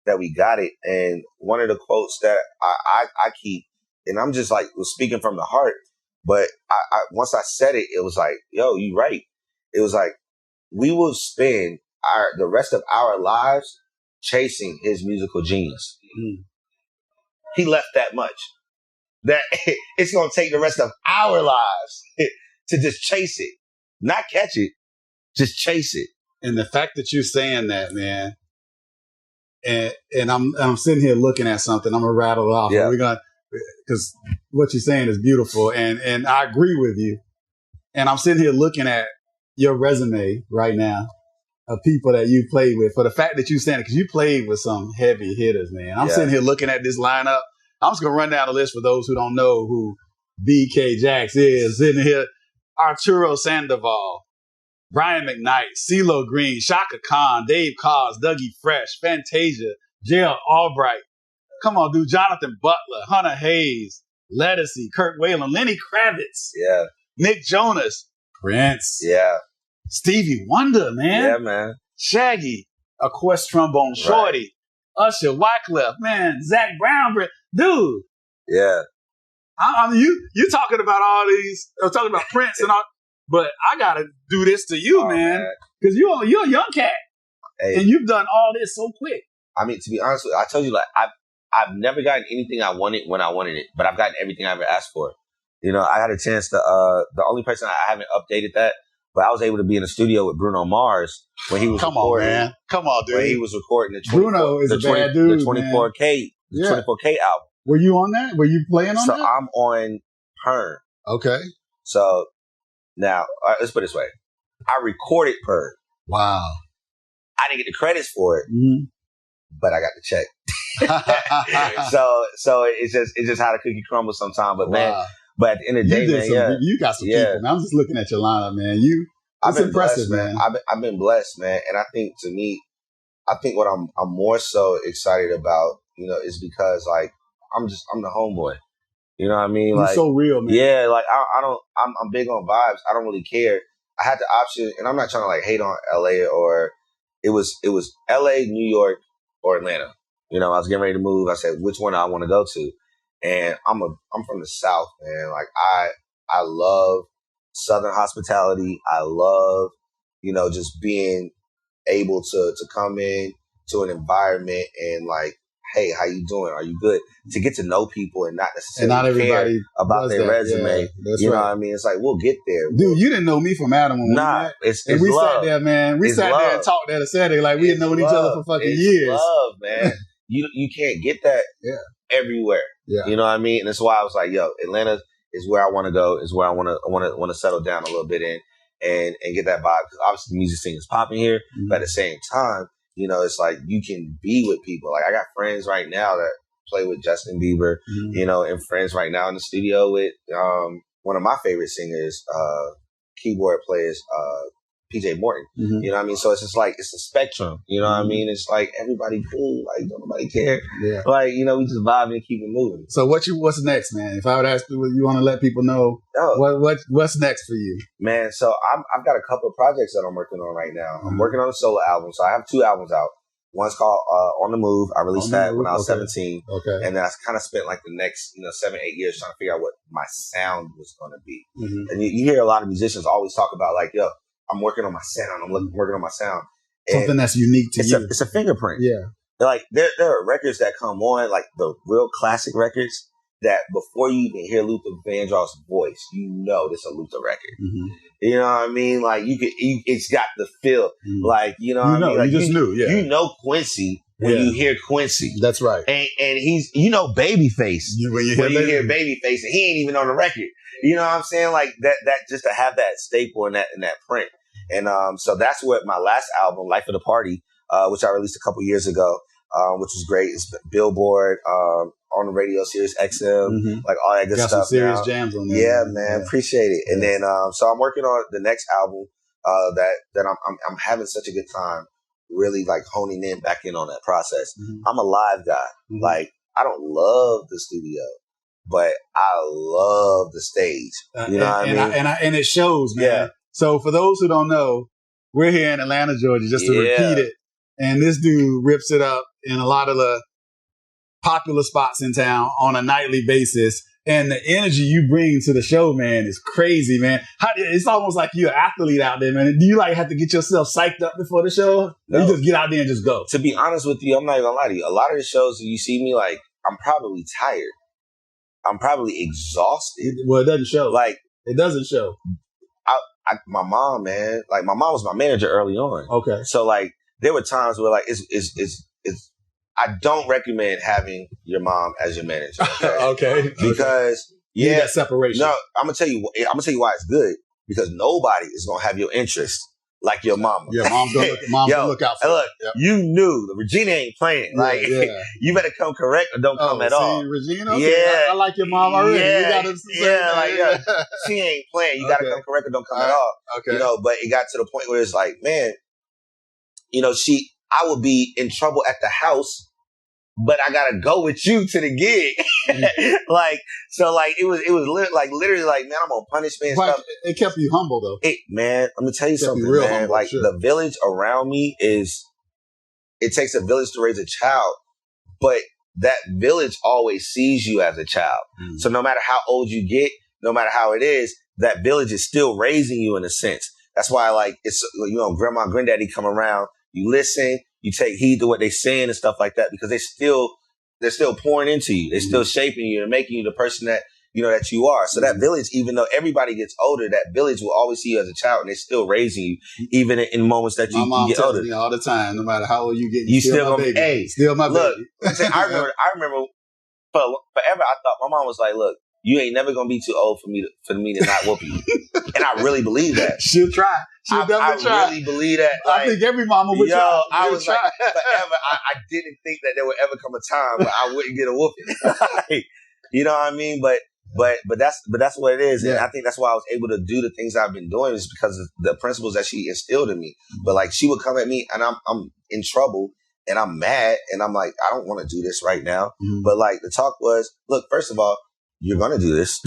that we got it. And one of the quotes that I keep, and I'm just like, was speaking from the heart, but I once I said it, it was like, yo, you right. It was like, we will spend the rest of our lives chasing his musical genius. Mm. He left that much. That it's going to take the rest of our lives to just chase it. Not catch it, just chase it. And the fact that you're saying that, man, and I'm sitting here looking at something, I'm going to rattle it off. Yeah. Because what you're saying is beautiful, and I agree with you. And I'm sitting here looking at your resume right now of people that you played with. For the fact that you're saying it, because you played with some heavy hitters, man. I'm sitting here looking at this lineup. I'm just going to run down the list for those who don't know who B.K. Jax is. Sitting here, Arturo Sandoval, Brian McKnight, CeeLo Green, Shaka Khan, Dave Koz, Dougie Fresh, Fantasia, Gerald Albright. Come on, dude. Jonathan Butler, Hunter Hayes, Ledisi, Kirk Whalum, Lenny Kravitz, Nick Jonas, Prince, Stevie Wonder, man. Yeah, man. Shaggy, of course, Trombone Shorty, Usher, Wyclef, man, Zach Brown, dude. Yeah. I mean, you talking about all these, talking about Prince and all, but I gotta do this to you, man, because you're a young cat, and you've done all this so quick. I mean, to be honest with you, I told you, like, I've never gotten anything I wanted when I wanted it, but I've gotten everything I ever asked for. I had a chance to, the only person I haven't updated that, but I was able to be in the studio with Bruno Mars when he was recording. Come on, man. Come on, dude. When he was recording the Bruno is a bad dude, the 24K, the 24K album. Were you on that? Were you playing on that? So I'm on Pern. Okay. So now, let's put it this way. I recorded Pern. Wow. I didn't get the credits for it, but I got the check. So it's just how the cookie crumbles sometimes. But man, but at the end of the day, man, you got some people. Man. I'm just looking at your lineup, man. It's impressive, blessed, man. I've been blessed, man. And I think, to me, what I'm more so excited about, is because, like, I'm the homeboy. You know what I mean? You're so real, man. Yeah, like, I'm big on vibes. I don't really care. I had the option, and I'm not trying to, like, hate on LA, or it was LA, New York, or Atlanta. I was getting ready to move. I said, which one do I want to go to? And I'm from the South, man. Like, I love Southern hospitality. I love, just being able to come in to an environment and, like, hey, how you doing? Are you good? To get to know people and not necessarily care about their resume. Yeah, you know what I mean? It's like, we'll get there. Dude, you didn't know me from Adam when we met. It's and we love. Sat there, man. We sat there and talked that a Saturday like we had known each other for fucking years. Love, man. You can't get that everywhere. Yeah. You know what I mean? And that's why I was like, yo, Atlanta is where I want to go. Is where I want to settle down a little bit in and get that vibe. Because obviously the music scene is popping here, but at the same time, you know, it's like you can be with people. Like I got friends right now that play with Justin Bieber, you know, and friends right now in the studio with one of my favorite singers, keyboard players, PJ Morton. You know what I mean? So it's just like, it's a spectrum. You know what I mean? It's like everybody cool. Like, don't nobody care. Yeah. Like, you know, we just vibing and keep it moving. So what's next, man? If I would ask you, you want to let people know what's next for you? Man, so I've got a couple of projects that I'm working on right now. I'm working on a solo album. So I have 2 albums out. One's called On the Move. I released that when I was 17. Okay. And then I kind of spent like the next 7-8 years trying to figure out what my sound was going to be. And you hear a lot of musicians always talk about like, yo, I'm working on my sound. I'm working on my sound. And something that's unique to you. It's a fingerprint. Yeah. Like there are records that come on, like the real classic records, that before you even hear Luther Vandross's voice, you know this is a Luther record. You know what I mean? Like it's got the feel. Like, you know what I mean? Like, you just knew, yeah. You know Quincy when you hear Quincy. That's right. And he's, you know, Babyface when you hear Babyface, and he ain't even on the record. You know what I'm saying? Like that just to have that staple in that print. And so that's what my last album, Life of the Party, which I released a couple years ago, which was great. It's Billboard, on the radio, Sirius XM, like all that good got stuff. Some serious jams on there. Yeah, man, appreciate it. And then so I'm working on the next album that I'm having such a good time, really like honing in back in on that process. I'm a live guy. Like I don't love the studio, but I love the stage. You know what I mean? And it shows, man. Yeah. So for those who don't know, we're here in Atlanta, Georgia, just to repeat it. And this dude rips it up in a lot of the popular spots in town on a nightly basis. And the energy you bring to the show, man, is crazy, man. It's almost like you're an athlete out there, man. Do you like have to get yourself psyched up before the show? No. Or you just get out there and just go? To be honest with you, I'm not even gonna lie to you. A lot of the shows that you see me, like, I'm probably tired. I'm probably exhausted. Well, it doesn't show. Like, it doesn't show. My mom, man, like my mom was my manager early on. Okay. So like there were times where like it's I don't recommend having your mom as your manager. Okay. Because you need that separation. No, I'm gonna tell you why it's good. Because nobody is gonna have your interest like your mama. Yeah, mom's gonna look out for you. Look, you knew Regina ain't playing. You better come correct or don't come at all. Regina? Okay. I like your mom already. She ain't playing. You gotta come correct or don't come at all. Okay. You know, but it got to the point where it's like, man, you know, I would be in trouble at the house, but I gotta go with you to the gig. It was literally like, man, I'm on punishment and stuff. It kept you humble though. Man, I'm gonna tell you something, man. Humble, like the village around me it takes a village to raise a child, but that village always sees you as a child. So no matter how old you get, no matter how it is, that village is still raising you in a sense. That's why, like, it's, you know, grandma and granddaddy come around, you listen, you take heed to what they're saying and stuff like that, because they're still pouring into you. They're still shaping you and making you the person that, you know, that you are. So that village, even though everybody gets older, that village will always see you as a child, and they're still raising you, even in moments that you get older. Me all the time, no matter how old you get, you still my baby. Hey, still my look, baby. I remember forever I thought, my mom was like, look, you ain't never gonna be too old for me to not whoop you. And I really believe that. She'll try. She'll definitely try. I really believe that. Like, I think every mama would try. I was like, forever, I didn't think that there would ever come a time where I wouldn't get a whooping. You know what I mean? But that's what it is. And I think that's why I was able to do the things I've been doing, is because of the principles that she instilled in me. But like, she would come at me and I'm in trouble and I'm mad and I'm like, I don't want to do this right now. But like, the talk was, look, first of all, you're going to do this.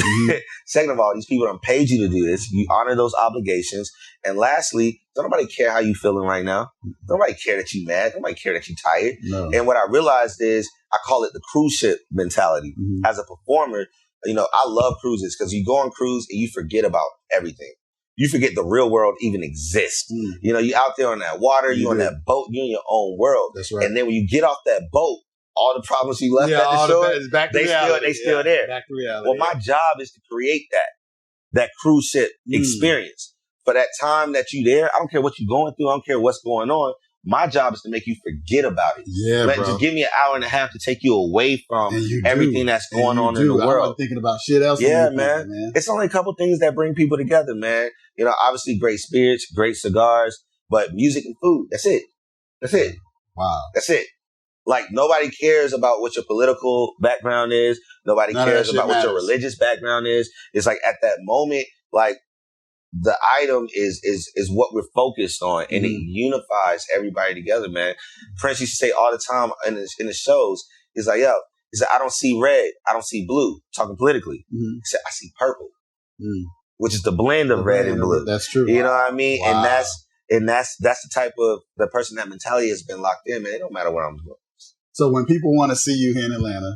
Second of all, these people don't paid you to do this. You honor those obligations. And lastly, don't nobody care how you feeling right now. Nobody care that you mad. Nobody care that you tired. No. And what I realized is, I call it the cruise ship mentality. As a performer, you know, I love cruises because you go on cruise and you forget about everything. You forget the real world even exists. You know, you out there on that water, you on that boat, you're in your own world. That's right. And then when you get off that boat, all the problems you left at the shore, they still there. Back to reality. Well, my job is to create that cruise ship experience. For that time that you there, I don't care what you're going through, I don't care what's going on. My job is to make you forget about it. Yeah, bro. Just give me an hour and a half to take you away from everything that's going on in the world. I wasn't thinking about shit else. Yeah, man. It's only a couple things that bring people together, man. You know, obviously great spirits, great cigars, but music and food. That's it. That's it. Wow. That's it. Like, nobody cares about what your political background is. Nobody cares about what your religious background is. It's like, at that moment, like, the item is what we're focused on, and it unifies everybody together, man. Prince used to say all the time in the shows, he's like, yo, he said, I don't see red, I don't see blue, talking politically. He said, I see purple, which is the blend of red and blue. That's true. You know what I mean? Wow. And that's the type of the person that mentality has been locked in, man. It don't matter where I'm going. So when people want to see you here in Atlanta,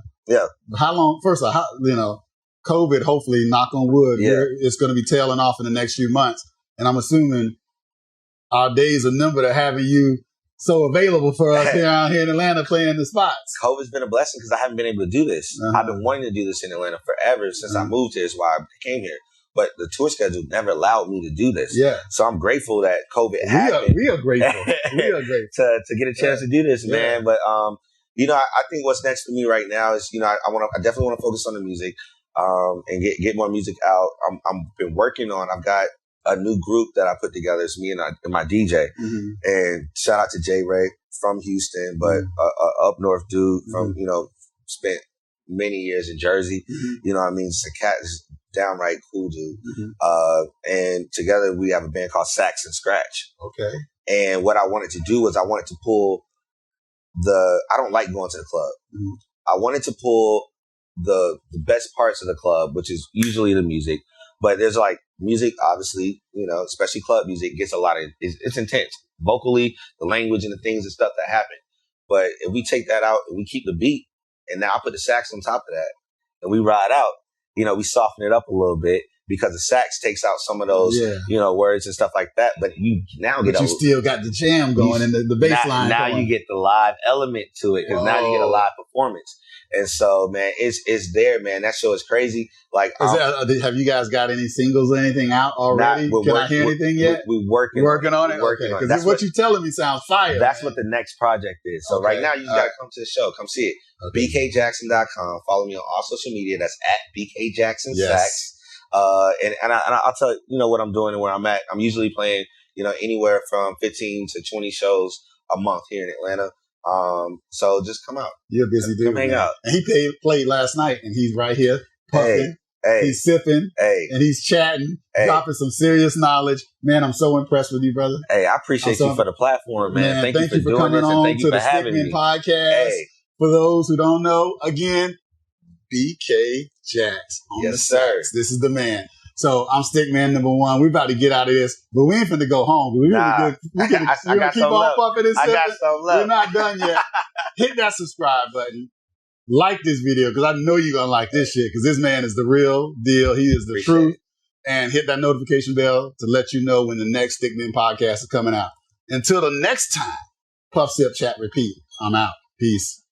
how long? First of all, COVID, hopefully, knock on wood, it's going to be tailing off in the next few months. And I'm assuming our days are numbered of having you so available for us here in Atlanta playing the spots. COVID's been a blessing because I haven't been able to do this. I've been wanting to do this in Atlanta forever since I moved here. Is why I came here. But the tour schedule never allowed me to do this. Yeah. So I'm grateful that COVID happened. We are grateful. to get a chance to do this, man. But, I think what's next for me right now is, I definitely want to focus on the music. And get more music out. I've been working on. I've got a new group that I put together. It's me and my DJ. And shout out to J Ray from Houston, but up north dude from spent many years in Jersey. You know what I mean? It's a cat is downright cool dude. And together we have a band called Sax and Scratch. Okay. And what I wanted to do was I wanted to pull I don't like going to the club. I wanted to pull the best parts of the club, which is usually the music, but there's like music, obviously, especially club music gets a lot of, it's intense vocally, the language and the things and stuff that happen. But if we take that out and we keep the beat, and now I put the sax on top of that and we ride out, we soften it up a little bit because the sax takes out some of those, words and stuff like that. But you now get you still got the jam going and the bass line. Now you get the live element to it because now you get a live performance. And so, man, it's there, man. That show is crazy. Like, have you guys got any singles or anything out already? Can I hear anything yet? We're working on it. Because what you're telling me sounds fire. That's what the next project is. So right now, you just got to come to the show. Come see it. Okay. BKJackson.com. Follow me on all social media. That's at BKJacksonSax. Yes. And I'll tell you, what I'm doing and where I'm at. I'm usually playing, anywhere from 15 to 20 shows a month here in Atlanta. So just come out. You're a busy dude. Come hang out. And he played last night, and he's right here puffing. He's sipping. And he's chatting, dropping some serious knowledge. Man, I'm so impressed with you, brother. Hey, I appreciate you for the platform, man. Thank you for doing coming this, on and thank you to for the having me. Podcast. For those who don't know, again, BK Jacks on the sax. This is the man. So I'm Stickman number one. We're about to get out of this, but we ain't finna go home. We're gonna keep on pumping and sipping. We're not done yet. Hit that subscribe button. Like this video because I know you're gonna like this shit because this man is the real deal. He is the truth. And hit that notification bell to let you know when the next Stickman podcast is coming out. Until the next time, puff, sip, chat, repeat. I'm out. Peace.